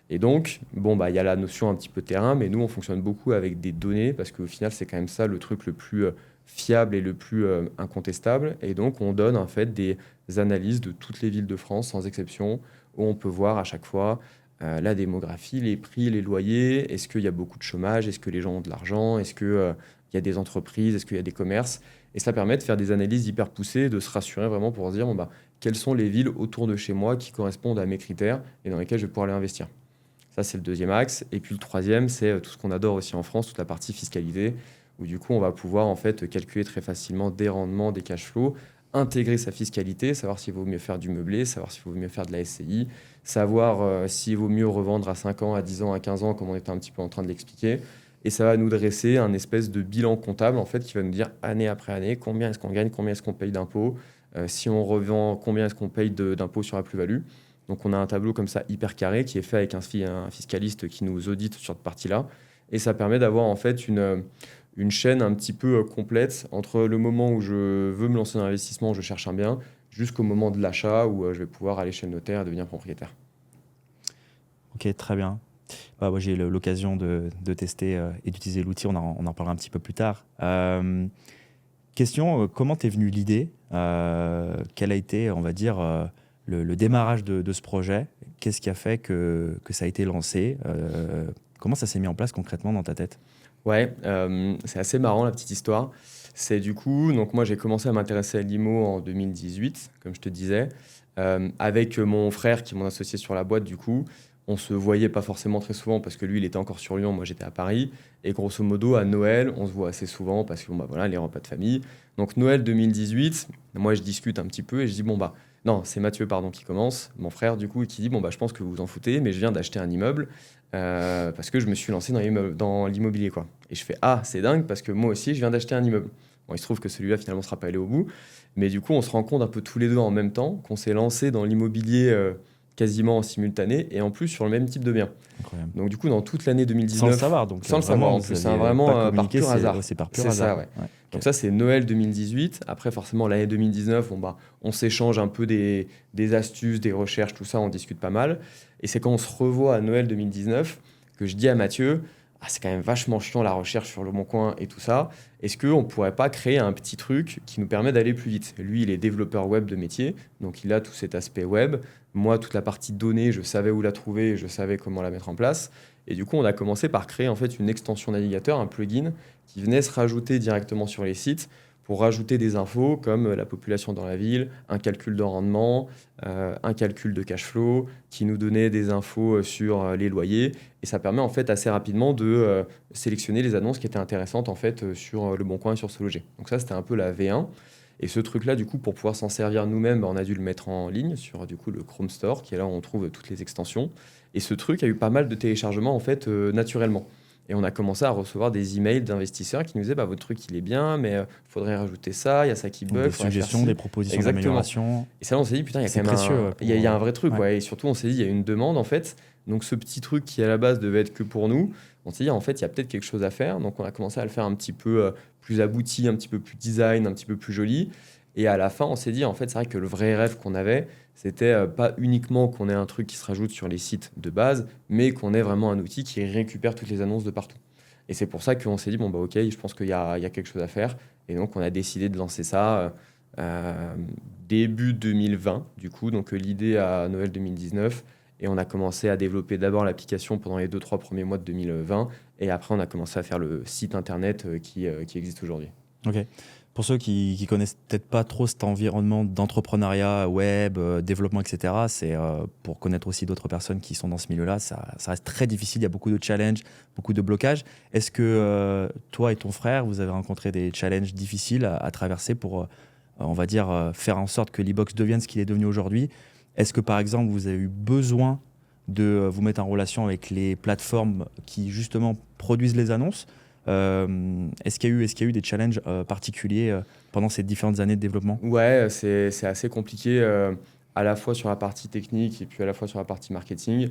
Et donc, bon, bah, il y a la notion un petit peu terrain, mais nous, on fonctionne beaucoup avec des données, parce qu'au final, c'est quand même ça le truc le plus fiable et le plus incontestable. Et donc, on donne en fait des analyses de toutes les villes de France, sans exception, où on peut voir à chaque fois la démographie, les prix, les loyers, est-ce qu'il y a beaucoup de chômage, est-ce que les gens ont de l'argent, est-ce qu'il y a des entreprises, est-ce qu'il y a des commerces. Et ça permet de faire des analyses hyper poussées, de se rassurer vraiment pour se dire, bon, bah, quelles sont les villes autour de chez moi qui correspondent à mes critères et dans lesquelles je vais pouvoir aller investir. Ça, c'est le deuxième axe. Et puis le troisième, c'est tout ce qu'on adore aussi en France, toute la partie fiscalité, où du coup, on va pouvoir en fait calculer très facilement des rendements, des cash flows, intégrer sa fiscalité, savoir s'il vaut mieux faire du meublé, savoir s'il vaut mieux faire de la SCI, savoir s'il vaut mieux revendre à 5 ans, à 10 ans, à 15 ans, comme on était un petit peu en train de l'expliquer. Et ça va nous dresser un espèce de bilan comptable en fait qui va nous dire année après année combien est-ce qu'on gagne, combien est-ce qu'on paye d'impôts, si on revend, combien est-ce qu'on paye d'impôts sur la plus-value. Donc on a un tableau comme ça hyper carré qui est fait avec un fiscaliste qui nous audite sur cette partie-là. Et ça permet d'avoir en fait une chaîne un petit peu complète entre le moment où je veux me lancer dans l'investissement, je cherche un bien, jusqu'au moment de l'achat où je vais pouvoir aller chez le notaire et devenir propriétaire. Ok, très bien. Bah, moi, j'ai eu l'occasion de tester et d'utiliser l'outil, on en parlera un petit peu plus tard. Question, comment t'es venue l'idée? Quel a été, on va dire, le démarrage de ce projet? Qu'est-ce qui a fait que ça a été lancé? Comment ça s'est mis en place concrètement dans ta tête? Ouais, c'est assez marrant la petite histoire. C'est du coup, donc moi j'ai commencé à m'intéresser à l'IMO en 2018, comme je te disais, avec mon frère qui est mon associé sur la boîte du coup. On se voyait pas forcément très souvent parce que lui il était encore sur Lyon, moi j'étais à Paris. Et grosso modo à Noël, on se voit assez souvent parce que bon, bah, voilà, les repas de famille. Donc Noël 2018, moi je discute un petit peu et je dis bon bah non, c'est Mathieu pardon qui commence, mon frère du coup, et qui dit bon bah je pense que vous vous en foutez, mais je viens d'acheter un immeuble parce que je me suis lancé dans l'immobilier quoi. Et je fais ah c'est dingue parce que moi aussi je viens d'acheter un immeuble. Bon, il se trouve que celui-là, finalement, ne sera pas allé au bout. Mais du coup, on se rend compte un peu tous les deux en même temps qu'on s'est lancé dans l'immobilier quasiment en simultané et en plus sur le même type de bien. Incroyable. Donc, du coup, dans toute l'année Sans le 2019, savoir, donc sans le savoir en plus, c'est vraiment par pur hasard. C'est par pur C'est hasard. ça, ouais. Ouais, Donc, ok. ça, c'est Noël 2018. Après, forcément, l'année 2019, bon, bah, on s'échange un peu des astuces, des recherches, tout ça, on discute pas mal. Et c'est quand on se revoit à Noël 2019 que je dis à Mathieu, ah, c'est quand même vachement chiant la recherche sur Le Bon Coin et tout ça. Est-ce qu'on ne pourrait pas créer un petit truc qui nous permet d'aller plus vite? Lui, il est développeur web de métier, donc il a tout cet aspect web. Moi, toute la partie données, je savais où la trouver, et je savais comment la mettre en place. Et du coup, on a commencé par créer en fait une extension navigateur, un plugin qui venait se rajouter directement sur les sites pour rajouter des infos comme la population dans la ville, un calcul de rendement, un calcul de cash flow, qui nous donnait des infos sur les loyers. Et ça permet en fait assez rapidement de sélectionner les annonces qui étaient intéressantes en fait sur Le Bon Coin et sur Se Loger. Donc ça, c'était un peu la V1. Et ce truc-là, du coup, pour pouvoir s'en servir nous-mêmes, on a dû le mettre en ligne sur du coup le Chrome Store, qui est là où on trouve toutes les extensions. Et ce truc a eu pas mal de téléchargements en fait naturellement. Et on a commencé à recevoir des emails d'investisseurs qui nous disaient bah, votre truc il est bien, mais faudrait rajouter ça, il y a ça qui Donc, bug, des faudrait faire suggestions, ci. des propositions Exactement. d'amélioration. Et ça, là, on s'est dit putain, il y a C'est quand même précieux il y a un pour, vrai truc, ouais. ouais. Et surtout, on s'est dit il y a une demande en fait. Donc ce petit truc qui à la base devait être que pour nous, on s'est dit en fait il y a peut-être quelque chose à faire. Donc on a commencé à le faire un petit peu plus abouti, un petit peu plus design, un petit peu plus joli. Et à la fin, on s'est dit en fait c'est vrai que le vrai rêve qu'on avait, c'était pas uniquement qu'on ait un truc qui se rajoute sur les sites de base, mais qu'on ait vraiment un outil qui récupère toutes les annonces de partout. Et c'est pour ça qu'on s'est dit, bon, bah, ok, je pense qu'il y a quelque chose à faire. Et donc, on a décidé de lancer ça début 2020, du coup. Donc, l'idée à Noël 2019. Et on a commencé à développer d'abord l'application pendant les 2-3 premiers mois de 2020. Et après, on a commencé à faire le site internet qui existe aujourd'hui. Ok. Pour ceux qui connaissent peut-être pas trop cet environnement d'entrepreneuriat, web, développement, etc., c'est pour connaître aussi d'autres personnes qui sont dans ce milieu-là, ça reste très difficile. Il y a beaucoup de challenges, beaucoup de blocages. Est-ce que toi et ton frère, vous avez rencontré des challenges difficiles à traverser pour, on va dire, faire en sorte que l'e-box devienne ce qu'il est devenu aujourd'hui? Est-ce que par exemple, vous avez eu besoin de vous mettre en relation avec les plateformes qui justement produisent les annonces? Est-ce qu'il y a eu des challenges particuliers pendant ces différentes années de développement? Ouais, c'est assez compliqué à la fois sur la partie technique et puis à la fois sur la partie marketing.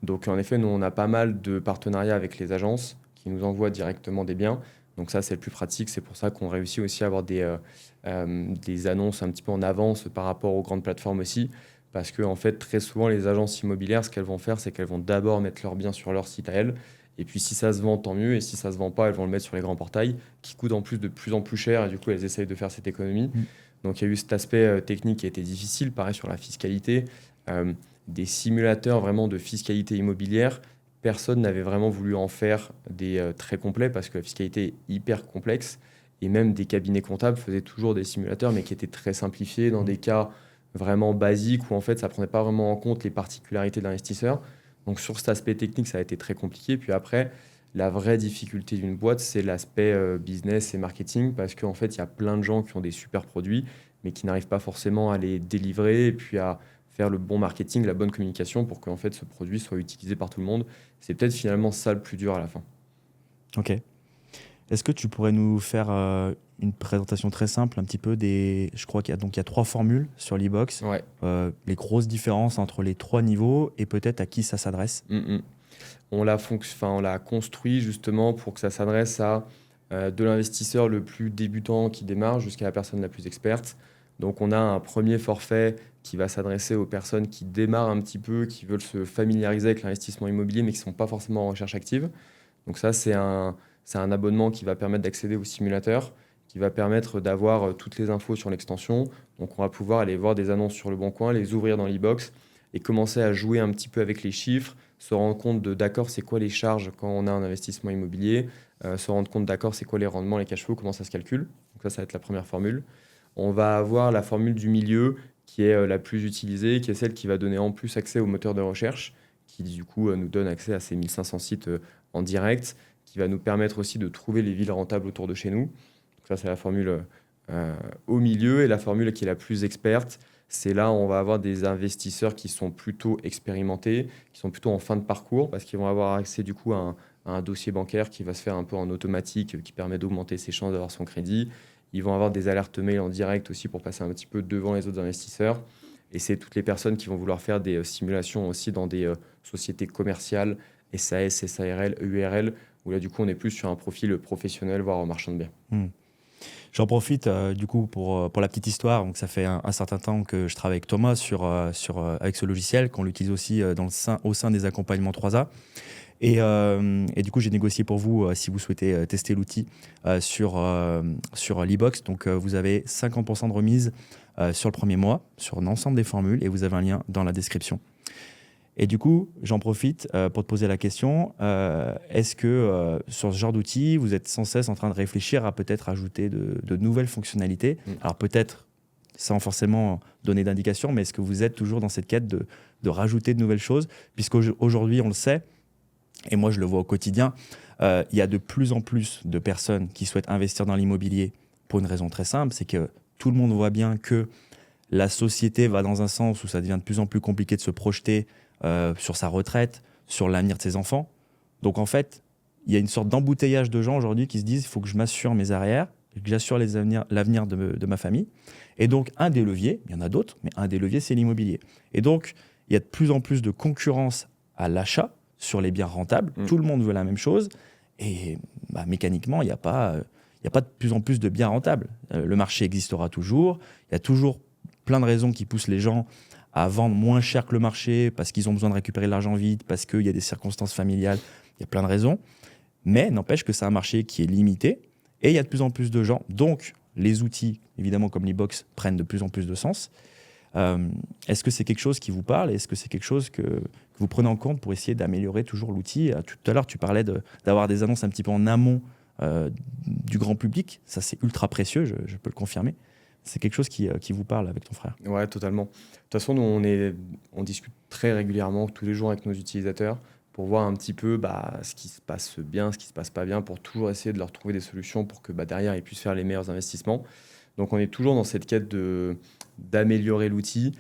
Donc en effet, nous, on a pas mal de partenariats avec les agences qui nous envoient directement des biens. Donc ça, c'est le plus pratique. C'est pour ça qu'on réussit aussi à avoir des annonces un petit peu en avance par rapport aux grandes plateformes aussi. Parce que en fait, très souvent, les agences immobilières, ce qu'elles vont faire, c'est qu'elles vont d'abord mettre leurs biens sur leur site à elles. Et puis si ça se vend, tant mieux. Et si ça se vend pas, elles vont le mettre sur les grands portails qui coûtent en plus de plus en plus cher. Et du coup, elles essayent de faire cette économie. Mm. Donc il y a eu cet aspect technique qui a été difficile, pareil sur la fiscalité. Euh, des simulateurs vraiment de fiscalité immobilière, personne n'avait vraiment voulu en faire des très complets parce que la fiscalité est hyper complexe. Et même des cabinets comptables faisaient toujours des simulateurs, mais qui étaient très simplifiés dans des cas vraiment basiques où en fait ça prenait pas vraiment en compte les particularités de l'investisseur. Donc sur cet aspect technique, ça a été très compliqué. Puis après, la vraie difficulté d'une boîte, c'est l'aspect business et marketing, parce qu'en fait, il y a plein de gens qui ont des super produits, mais qui n'arrivent pas forcément à les délivrer et puis à faire le bon marketing, la bonne communication pour qu'en fait ce produit soit utilisé par tout le monde. C'est peut-être finalement ça le plus dur à la fin. Ok. Est-ce que tu pourrais nous faire une présentation très simple, un petit peu des... Je crois il y a 3 formules sur l'e-box, Ouais. les grosses différences entre les 3 niveaux et peut-être à qui ça s'adresse. On l'a construit justement pour que ça s'adresse à de l'investisseur le plus débutant qui démarre jusqu'à la personne la plus experte. Donc on a un premier forfait qui va s'adresser aux personnes qui démarrent un petit peu, qui veulent se familiariser avec l'investissement immobilier mais qui ne sont pas forcément en recherche active. Donc ça, c'est un abonnement qui va permettre d'accéder au simulateur, qui va permettre d'avoir toutes les infos sur l'extension. Donc on va pouvoir aller voir des annonces sur Le Bon Coin, les ouvrir dans l'e-box et commencer à jouer un petit peu avec les chiffres, se rendre compte d'accord, c'est quoi les charges quand on a un investissement immobilier, se rendre compte d'accord, c'est quoi les rendements, les cash flows, comment ça se calcule. Donc ça va être la première formule. On va avoir la formule du milieu qui est la plus utilisée, qui est celle qui va donner en plus accès au moteur de recherche, qui du coup nous donne accès à ces 1500 sites en direct, qui va nous permettre aussi de trouver les villes rentables autour de chez nous. Donc ça, c'est la formule au milieu. Et la formule qui est la plus experte, c'est là où on va avoir des investisseurs qui sont plutôt expérimentés, qui sont plutôt en fin de parcours, parce qu'ils vont avoir accès du coup à un dossier bancaire qui va se faire un peu en automatique, qui permet d'augmenter ses chances d'avoir son crédit. Ils vont avoir des alertes mail en direct aussi pour passer un petit peu devant les autres investisseurs. Et c'est toutes les personnes qui vont vouloir faire des simulations aussi dans des sociétés commerciales, SAS, SARL, EURL, où là, du coup, on est plus sur un profil professionnel, voire marchand de biens. J'en profite du coup pour la petite histoire. Donc, ça fait un certain temps que je travaille avec Thomas avec ce logiciel, qu'on l'utilise aussi au sein des accompagnements 3A. Et du coup, j'ai négocié pour vous, si vous souhaitez tester l'outil sur l'e-box. Donc, vous avez 50% de remise sur le premier mois, sur l'ensemble des formules, et vous avez un lien dans la description. Et du coup, j'en profite pour te poser la question, est-ce que sur ce genre d'outil, vous êtes sans cesse en train de réfléchir à peut-être ajouter de nouvelles fonctionnalités? Alors peut-être sans forcément donner d'indication, mais est-ce que vous êtes toujours dans cette quête de rajouter de nouvelles choses? Puisqu'aujourd'hui, on le sait, et moi je le vois au quotidien, il y a de plus en plus de personnes qui souhaitent investir dans l'immobilier pour une raison très simple, c'est que tout le monde voit bien que la société va dans un sens où ça devient de plus en plus compliqué de se projeter sur sa retraite, sur l'avenir de ses enfants. Donc en fait, il y a une sorte d'embouteillage de gens aujourd'hui qui se disent il faut que je m'assure mes arrières, que j'assure l'avenir de ma famille. Et donc un des leviers, il y en a d'autres, mais un des leviers, c'est l'immobilier. Et donc, il y a de plus en plus de concurrence à l'achat sur les biens rentables. Tout le monde veut la même chose. Et mécaniquement, il n'y a pas de plus en plus de biens rentables. Le marché existera toujours. Il y a toujours plein de raisons qui poussent les gens à vendre moins cher que le marché parce qu'ils ont besoin de récupérer de l'argent vite, parce qu'il y a des circonstances familiales. Il y a plein de raisons. Mais n'empêche que c'est un marché qui est limité et il y a de plus en plus de gens. Donc, les outils, évidemment, comme l'e-box, prennent de plus en plus de sens. Est-ce que c'est quelque chose qui vous parle? Est-ce que c'est quelque chose que vous prenez en compte pour essayer d'améliorer toujours l'outil? Tout à l'heure, tu parlais d'avoir des annonces un petit peu en amont du grand public. Ça, c'est ultra précieux, je peux le confirmer. C'est quelque chose qui vous parle avec ton frère? Ouais, totalement. De toute façon, nous, on discute très régulièrement, tous les jours avec nos utilisateurs, pour voir un petit peu ce qui se passe bien, ce qui se passe pas bien, pour toujours essayer de leur trouver des solutions pour que derrière, ils puissent faire les meilleurs investissements. Donc, on est toujours dans cette quête d'améliorer l'outil,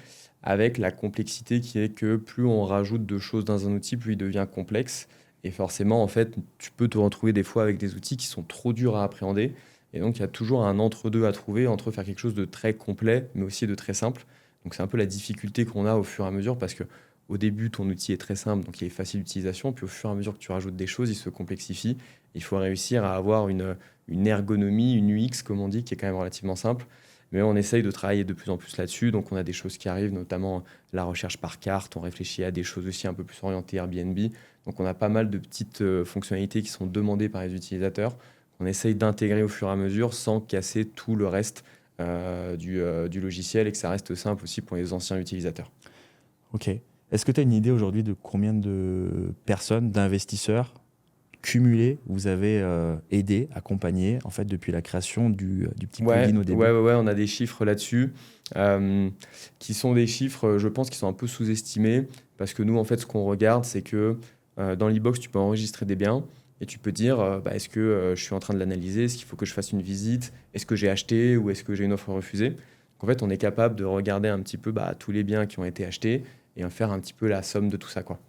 avec la complexité qui est que plus on rajoute de choses dans un outil, plus il devient complexe. Et forcément, en fait, tu peux te retrouver des fois avec des outils qui sont trop durs à appréhender. Et donc, il y a toujours un entre-deux à trouver entre faire quelque chose de très complet, mais aussi de très simple. Donc, c'est un peu la difficulté qu'on a au fur et à mesure parce que au début, ton outil est très simple, donc il est facile d'utilisation. Puis au fur et à mesure que tu rajoutes des choses, il se complexifie. Il faut réussir à avoir une ergonomie, une UX, comme on dit, qui est quand même relativement simple. Mais on essaye de travailler de plus en plus là-dessus. Donc, on a des choses qui arrivent, notamment la recherche par carte. On réfléchit à des choses aussi un peu plus orientées Airbnb. Donc, on a pas mal de petites fonctionnalités qui sont demandées par les utilisateurs. On essaye d'intégrer au fur et à mesure sans casser tout le reste du logiciel et que ça reste simple aussi pour les anciens utilisateurs. Ok. Est-ce que tu as une idée aujourd'hui de combien de personnes, d'investisseurs cumulés vous avez aidé, accompagné en fait, depuis la création du petit plugin au début? Ouais, on a des chiffres là-dessus qui sont des chiffres, je pense, qui sont un peu sous-estimés parce que nous, en fait, ce qu'on regarde, c'est que dans l'e-box, tu peux enregistrer des biens. Et tu peux dire, est-ce que je suis en train de l'analyser? Est-ce qu'il faut que je fasse une visite? Est-ce que j'ai acheté ou est-ce que j'ai une offre refusée? Donc, en fait, on est capable de regarder un petit peu tous les biens qui ont été achetés et en faire un petit peu la somme de tout ça, quoi.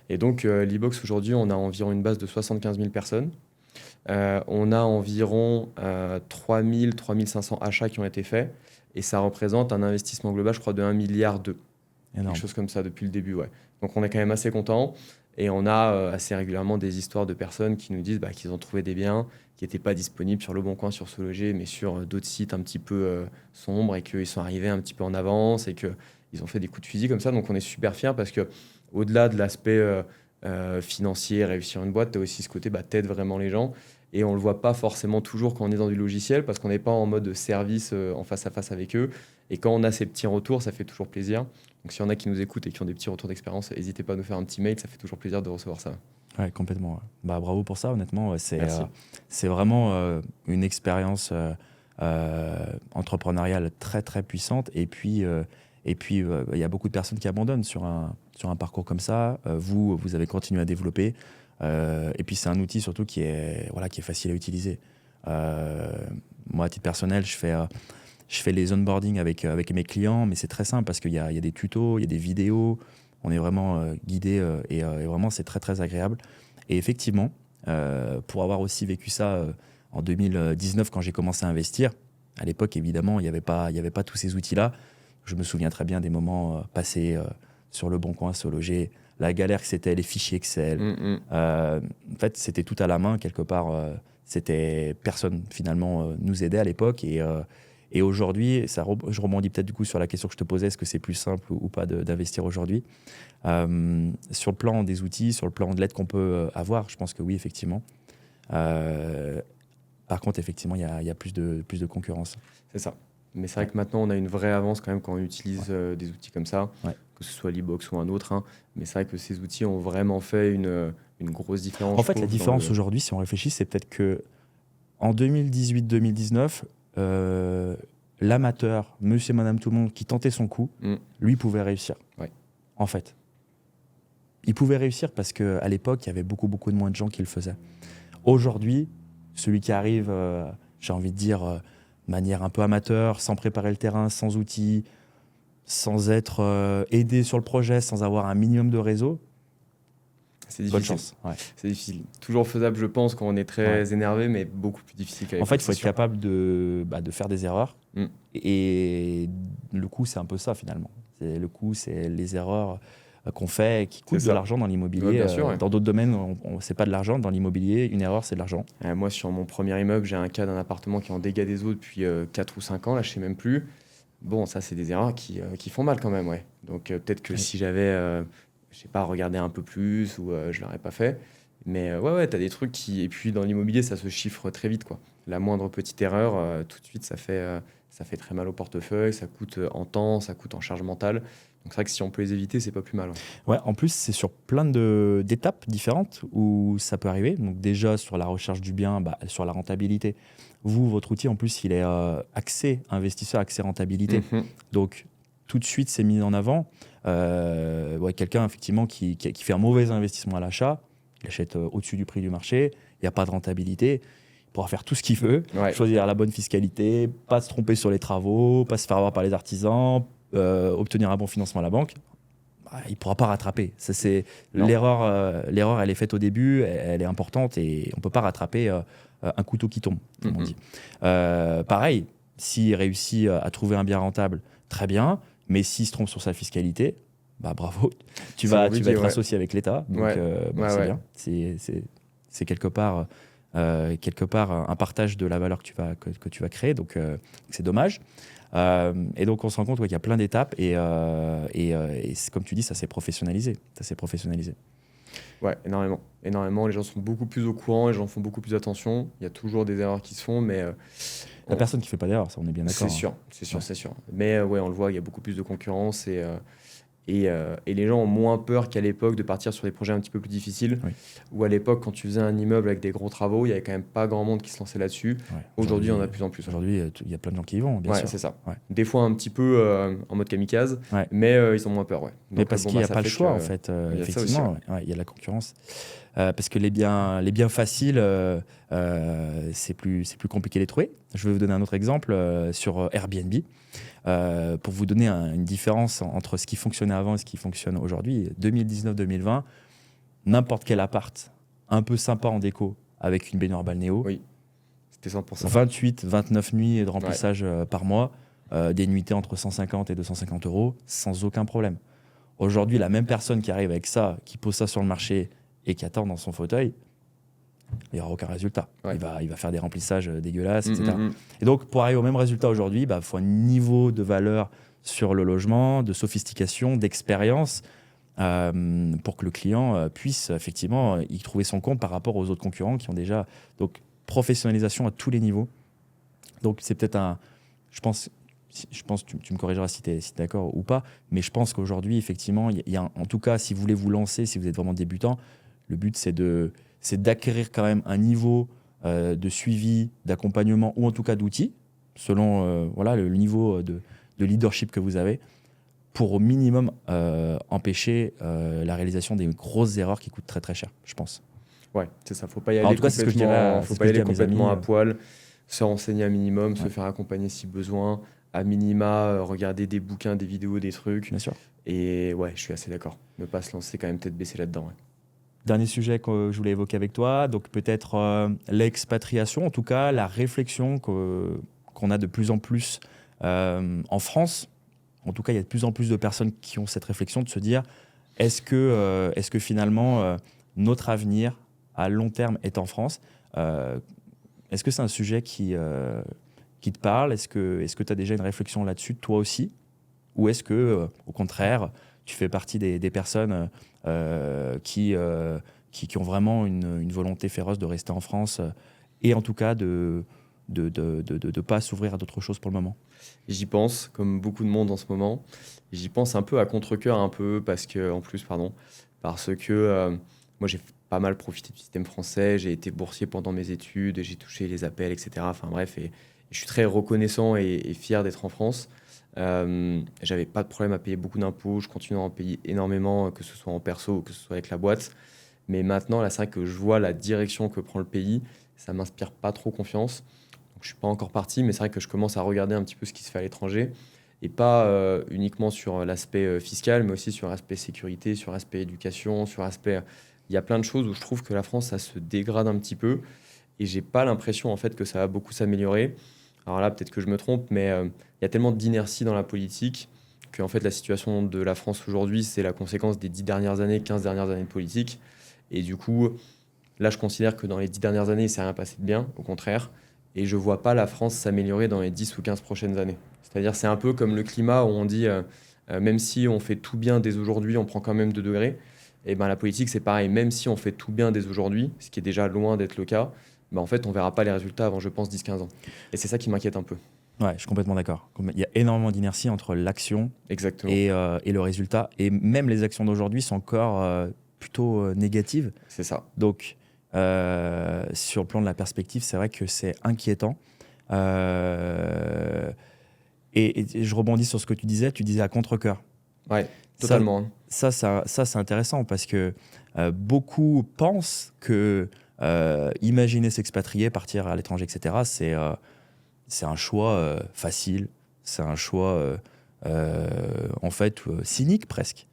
Et donc, l'e-box, aujourd'hui, on a environ une base de 75 000 personnes. On a environ 3 000, 3 500 achats qui ont été faits. Et ça représente un investissement global, je crois, de 1,2 milliard. Énorme. Quelque chose comme ça depuis le début, ouais. Donc, on est quand même assez content. Et on a assez régulièrement des histoires de personnes qui nous disent qu'ils ont trouvé des biens qui n'étaient pas disponibles sur Le Bon Coin, sur Se Loger, mais sur d'autres sites un petit peu sombres et qu'ils sont arrivés un petit peu en avance et qu'ils ont fait des coups de fusil comme ça. Donc on est super fiers parce que au-delà de l'aspect financier, réussir une boîte, tu as aussi ce côté t'aides vraiment les gens. Et on ne le voit pas forcément toujours quand on est dans du logiciel parce qu'on n'est pas en mode service en face à face avec eux. Et quand on a ces petits retours, ça fait toujours plaisir. Donc s'il y en a qui nous écoutent et qui ont des petits retours d'expérience, n'hésitez pas à nous faire un petit mail, ça fait toujours plaisir de recevoir ça. Ouais, complètement. Ouais. Bah, bravo pour ça, honnêtement. Merci. C'est vraiment une expérience entrepreneuriale très, très puissante. Et puis, il y a beaucoup de personnes qui abandonnent sur un parcours comme ça. Vous avez continué à développer. Et puis, c'est un outil surtout qui est facile à utiliser. Moi, à titre personnel, je fais les onboarding avec mes clients, mais c'est très simple parce qu'il y a des tutos, il y a des vidéos. On est vraiment guidé et vraiment, c'est très, très agréable. Et effectivement, pour avoir aussi vécu ça en 2019, quand j'ai commencé à investir, à l'époque, évidemment, il n'y avait pas tous ces outils-là. Je me souviens très bien des moments passés sur le Bon Coin, Sologer, la galère que c'était, les fichiers Excel. En fait, c'était tout à la main, quelque part. Personne, finalement, nous aidait à l'époque. Et aujourd'hui, je rebondis peut-être du coup sur la question que je te posais, est-ce que c'est plus simple ou pas d'investir aujourd'hui ? Sur le plan des outils, sur le plan de l'aide qu'on peut avoir, je pense que oui, effectivement. Par contre, effectivement, il y a plus de concurrence. C'est ça. Mais c'est vrai que maintenant, on a une vraie avance quand même quand on utilise des outils comme ça, que ce soit l'e-box ou un autre. Hein. Mais c'est vrai que ces outils ont vraiment fait une grosse différence. En fait, la différence aujourd'hui, si on réfléchit, c'est peut-être que en 2018-2019, l'amateur, monsieur et madame tout le monde, qui tentait son coup, lui pouvait réussir. Ouais. En fait. Il pouvait réussir parce qu'à l'époque, il y avait beaucoup de moins de gens qui le faisaient. Aujourd'hui, celui qui arrive, j'ai envie de dire, de manière un peu amateur, sans préparer le terrain, sans outils, sans être aidé sur le projet, sans avoir un minimum de réseau, c'est difficile. Bonne chance. Ouais. C'est difficile. Toujours faisable, je pense, quand on est très énervé, mais beaucoup plus difficile qu'à l'époque. En fait, il faut être capable de faire des erreurs. Et le coût, c'est un peu ça, finalement. Le coût, c'est les erreurs qu'on fait et qui coûtent de l'argent dans l'immobilier. Bien sûr, Dans d'autres domaines, c'est pas de l'argent. Dans l'immobilier, une erreur, c'est de l'argent. Moi, sur mon premier immeuble, j'ai un cas d'un appartement qui est en dégâts des eaux depuis 4 ou 5 ans. Là, je sais même plus. Bon, ça, c'est des erreurs qui font mal quand même, ouais. Donc, peut-être que si j'avais... je sais pas, regarder un peu plus ou je l'aurais pas fait. Mais t'as des trucs qui... Et puis dans l'immobilier, ça se chiffre très vite, quoi. La moindre petite erreur, tout de suite, ça fait très mal au portefeuille, ça coûte en temps, ça coûte en charge mentale. Donc c'est vrai que si on peut les éviter, c'est pas plus mal. Ouais, en plus, c'est sur plein d'étapes différentes où ça peut arriver. Donc déjà, sur la recherche du bien, sur la rentabilité. Votre outil, en plus, il est axé investisseur, axé rentabilité. Donc, tout de suite, c'est mis en avant. Quelqu'un effectivement qui fait un mauvais investissement à l'achat, il achète au-dessus du prix du marché, il n'y a pas de rentabilité, il pourra faire tout ce qu'il veut, choisir la bonne fiscalité, pas se tromper sur les travaux, pas se faire avoir par les artisans, obtenir un bon financement à la banque. Il ne pourra pas rattraper. L'erreur, elle est faite au début, elle est importante et on ne peut pas rattraper un couteau qui tombe, comme on dit. Pareil, s'il réussit à trouver un bien rentable, très bien. Mais s'il se trompe sur sa fiscalité, bravo, tu vas être associé avec l'État, donc c'est bien. C'est quelque part un partage de la valeur que tu vas créer, donc c'est dommage. Et donc on se rend compte qu'il y a plein d'étapes et comme tu dis, ça s'est professionnalisé. Ouais, énormément. Les gens sont beaucoup plus au courant, les gens font beaucoup plus attention. Il y a toujours des erreurs qui se font, mais... La personne qui ne fait pas d'erreur, ça on est bien d'accord. C'est sûr. Mais on le voit, il y a beaucoup plus de concurrence et les gens ont moins peur qu'à l'époque de partir sur des projets un petit peu plus difficiles. Ou à l'époque, quand tu faisais un immeuble avec des gros travaux, il n'y avait quand même pas grand monde qui se lançait là-dessus. Aujourd'hui, il y en a de plus en plus. Aujourd'hui, il y a plein de gens qui y vont, bien sûr. C'est ça. Des fois un petit peu en mode kamikaze, mais ils ont moins peur. Donc, mais parce qu'il n'y a pas le choix, en fait. Effectivement, il y a de la concurrence. Parce que les biens faciles, c'est plus compliqué de les trouver. Je vais vous donner un autre exemple sur Airbnb. Pour vous donner une différence entre ce qui fonctionnait avant et ce qui fonctionne aujourd'hui. 2019-2020, n'importe quel appart un peu sympa en déco avec une baignoire balnéo, c'était 100%. 28-29 nuits de remplissage par mois, des nuitées entre 150 et 250 euros, sans aucun problème. Aujourd'hui, la même personne qui arrive avec ça, qui pose ça sur le marché et qui attend dans son fauteuil, il n'y aura aucun résultat. Il va faire des remplissages dégueulasses, etc. Et donc, pour arriver au même résultat aujourd'hui, il faut un niveau de valeur sur le logement, de sophistication, d'expérience, pour que le client puisse effectivement y trouver son compte par rapport aux autres concurrents qui ont déjà... Donc, professionnalisation à tous les niveaux. Donc, c'est peut-être je pense, je pense, tu me corrigeras si tu es d'accord ou pas, mais je pense qu'aujourd'hui, effectivement, en tout cas, si vous voulez vous lancer, si vous êtes vraiment débutant, le but, c'est d'acquérir quand même un niveau de suivi, d'accompagnement ou en tout cas d'outils, selon voilà, le niveau de leadership que vous avez, pour au minimum empêcher la réalisation des grosses erreurs qui coûtent très très cher, je pense. Ouais, c'est ça. Faut pas y Enfin, en aller tout cas, c'est ce que je dirais complètement, faut c'est ce pas que y je dis aller à mes amis. complètement à poil, se renseigner un minimum, se Ouais, faire accompagner si besoin, à minima, regarder des bouquins, des vidéos, des trucs. bien sûr. Et ouais, je suis assez d'accord. Ne pas se lancer quand même tête baissée là-dedans. Ouais. Dernier sujet que je voulais évoquer avec toi, donc peut-être l'expatriation, en tout cas la réflexion qu'on a de plus en plus en France. En tout cas, il y a de plus en plus de personnes qui ont cette réflexion de se dire est-ce que finalement notre avenir à long terme est en France. Est-ce que c'est un sujet qui te parle? Est-ce que tu as déjà une réflexion là-dessus, toi aussi? Ou est-ce que, au contraire, tu fais partie des personnes qui ont vraiment une volonté féroce de rester en France et en tout cas de ne pas s'ouvrir à d'autres choses pour le moment? J'y pense, comme beaucoup de monde en ce moment. J'y pense un peu à contre-cœur, un peu, parce que, en plus, pardon, parce que moi, j'ai pas mal profité du système français. J'ai été boursier pendant mes études, et j'ai touché les appels, etc. Enfin bref, et je suis très reconnaissant et fier d'être en France. J'avais pas de problème à payer beaucoup d'impôts. Je continue à en payer énormément, que ce soit en perso ou que ce soit avec la boîte. Mais maintenant, là, c'est vrai que je vois la direction que prend le pays. Ça m'inspire pas trop confiance. Donc, je suis pas encore parti, mais c'est vrai que je commence à regarder un petit peu ce qui se fait à l'étranger. Et pas uniquement sur l'aspect fiscal, mais aussi sur l'aspect sécurité, sur l'aspect éducation, sur l'aspect... Il y a plein de choses où je trouve que la France, ça se dégrade un petit peu. Et j'ai pas l'impression, en fait, que ça va beaucoup s'améliorer. Alors là, peut-être que je me trompe, mais il y a tellement d'inertie dans la politique que, en fait, la situation de la France aujourd'hui, c'est la conséquence des 10 dernières années, 15 dernières années de politique. Et du coup, là, je considère que dans les 10 dernières années, il s'est rien passé de bien, au contraire. Et je vois pas la France s'améliorer dans les 10 ou 15 prochaines années. C'est-à-dire, c'est un peu comme le climat où on dit, même si on fait tout bien dès aujourd'hui, on prend quand même 2 degrés. Et ben la politique, c'est pareil. Même si on fait tout bien dès aujourd'hui, ce qui est déjà loin d'être le cas, ben en fait, on verra pas les résultats avant, je pense, 10-15 ans. Et c'est ça qui m'inquiète un peu. Ouais, je suis complètement d'accord. Il y a énormément d'inertie entre l'action Exactement. et le résultat. Et même les actions d'aujourd'hui sont encore plutôt négatives. C'est ça. Donc, sur le plan de la perspective, c'est vrai que c'est inquiétant. Et je rebondis sur ce que tu disais à contre-cœur. Ouais, Ça, totalement. Hein. ça, c'est intéressant parce que beaucoup pensent que imaginer s'expatrier, partir à l'étranger, etc., c'est un choix facile, c'est un choix en fait cynique presque.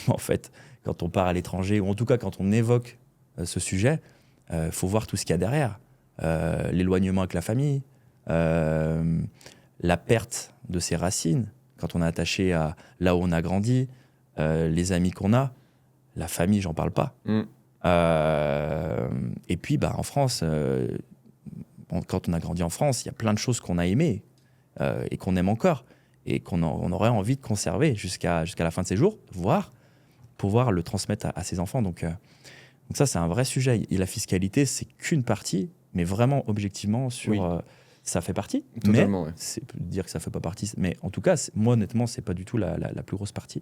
En fait, quand on part à l'étranger, ou en tout cas quand on évoque ce sujet, faut voir tout ce qu'il y a derrière. L'éloignement avec la famille, la perte de ses racines, quand on est attaché à là où on a grandi, les amis qu'on a, la famille, j'en parle pas. Mm. Et puis, en France, quand on a grandi en France, il y a plein de choses qu'on a aimées et qu'on aime encore et on aurait envie de conserver jusqu'à la fin de ses jours, voire pouvoir le transmettre à ses enfants. Donc ça, c'est un vrai sujet. Et la fiscalité, c'est qu'une partie, mais vraiment objectivement, Oui. Ça fait partie. Totalement, Mais ouais. c'est dire que ça fait pas partie. Mais en tout cas, moi, honnêtement, c'est pas du tout la plus grosse partie.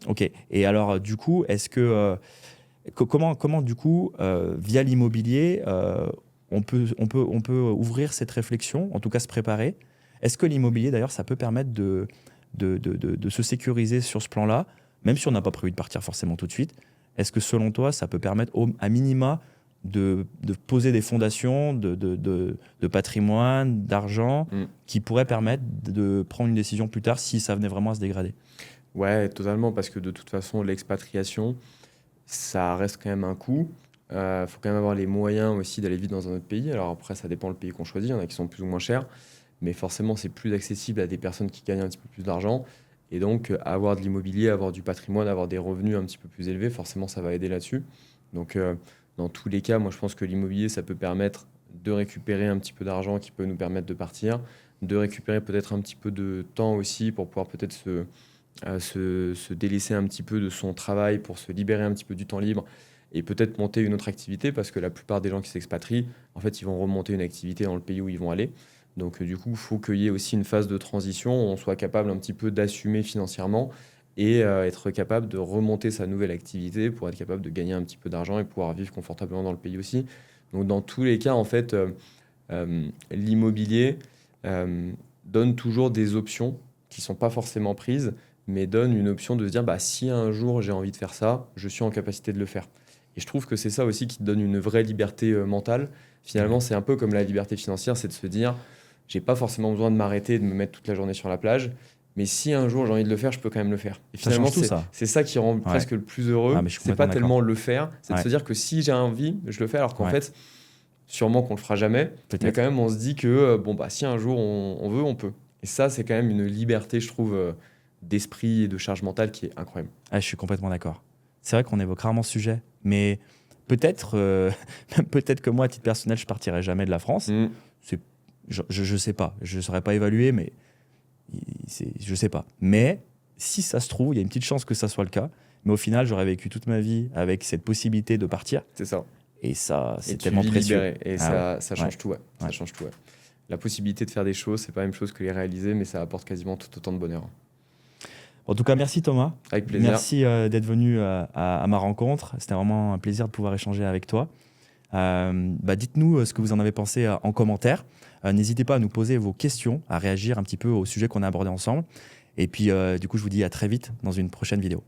Ok. Et alors, du coup, est-ce que comment du coup, via l'immobilier, on peut ouvrir cette réflexion, en tout cas se préparer. Est-ce que l'immobilier, d'ailleurs, ça peut permettre de se sécuriser sur ce plan-là, même si on n'a pas prévu de partir forcément tout de suite? Est-ce que selon toi, ça peut permettre à minima de poser des fondations de patrimoine, d'argent, Mm. qui pourraient permettre de prendre une décision plus tard si ça venait vraiment à se dégrader? Ouais, totalement, parce que de toute façon, l'expatriation, ça reste quand même un coût. Faut quand même avoir les moyens aussi d'aller vivre dans un autre pays. Alors après, ça dépend le pays qu'on choisit. Il y en a qui sont plus ou moins chers, mais forcément, c'est plus accessible à des personnes qui gagnent un petit peu plus d'argent. Et donc, avoir de l'immobilier, avoir du patrimoine, avoir des revenus un petit peu plus élevés, forcément, ça va aider là-dessus. Donc, dans tous les cas, moi, je pense que l'immobilier, ça peut permettre de récupérer un petit peu d'argent qui peut nous permettre de partir, de récupérer peut-être un petit peu de temps aussi pour pouvoir peut-être se délaisser un petit peu de son travail pour se libérer un petit peu du temps libre et peut-être monter une autre activité parce que la plupart des gens qui s'expatrient, en fait, ils vont remonter une activité dans le pays où ils vont aller. Donc, du coup, il faut qu'il y ait aussi une phase de transition où on soit capable un petit peu d'assumer financièrement et être capable de remonter sa nouvelle activité pour être capable de gagner un petit peu d'argent et pouvoir vivre confortablement dans le pays aussi. Donc, dans tous les cas, en fait, l'immobilier donne toujours des options qui ne sont pas forcément prises, mais donne une option de se dire, bah, si un jour j'ai envie de faire ça, je suis en capacité de le faire. Et je trouve que c'est ça aussi qui te donne une vraie liberté mentale. Finalement, Ouais. c'est un peu comme la liberté financière, c'est de se dire, j'ai pas forcément besoin de m'arrêter et de me mettre toute la journée sur la plage, mais si un jour j'ai envie de le faire, je peux quand même le faire. Et Ça finalement, change tout, ça. c'est ça qui rend Ouais. presque le plus heureux. Ah, mais je suis C'est pas complètement d'accord. tellement le faire, c'est de Ouais. se dire que si j'ai envie, je le fais, alors qu'en Ouais. fait, sûrement qu'on le fera jamais, mais Peut-être. quand même, on se dit que bon, bah, si un jour on veut, on peut. Et ça, c'est quand même une liberté, je trouve, d'esprit et de charge mentale qui est incroyable. Ah, je suis complètement d'accord. C'est vrai qu'on évoque rarement ce sujet, mais peut-être peut-être que moi, à titre personnel, je partirai jamais de la France. Mm. Je sais pas. Je ne saurais pas évaluer, mais je sais pas. Mais si ça se trouve, il y a une petite chance que ça soit le cas. Mais au final, j'aurais vécu toute ma vie avec cette possibilité de partir. C'est ça. Et ça, Et c'est tu tellement vis précieux. libéré. Et Ah ça ouais. change tout, ouais. Ça Ouais. change tout, ouais. La possibilité de faire des choses, c'est pas la même chose que les réaliser, mais ça apporte quasiment tout autant de bonheur. En tout cas, merci Thomas. Avec plaisir. Merci d'être venu à ma rencontre. C'était vraiment un plaisir de pouvoir échanger avec toi. Dites-nous ce que vous en avez pensé en commentaire. N'hésitez pas à nous poser vos questions, à réagir un petit peu au sujet qu'on a abordé ensemble. Et puis, du coup, je vous dis à très vite dans une prochaine vidéo.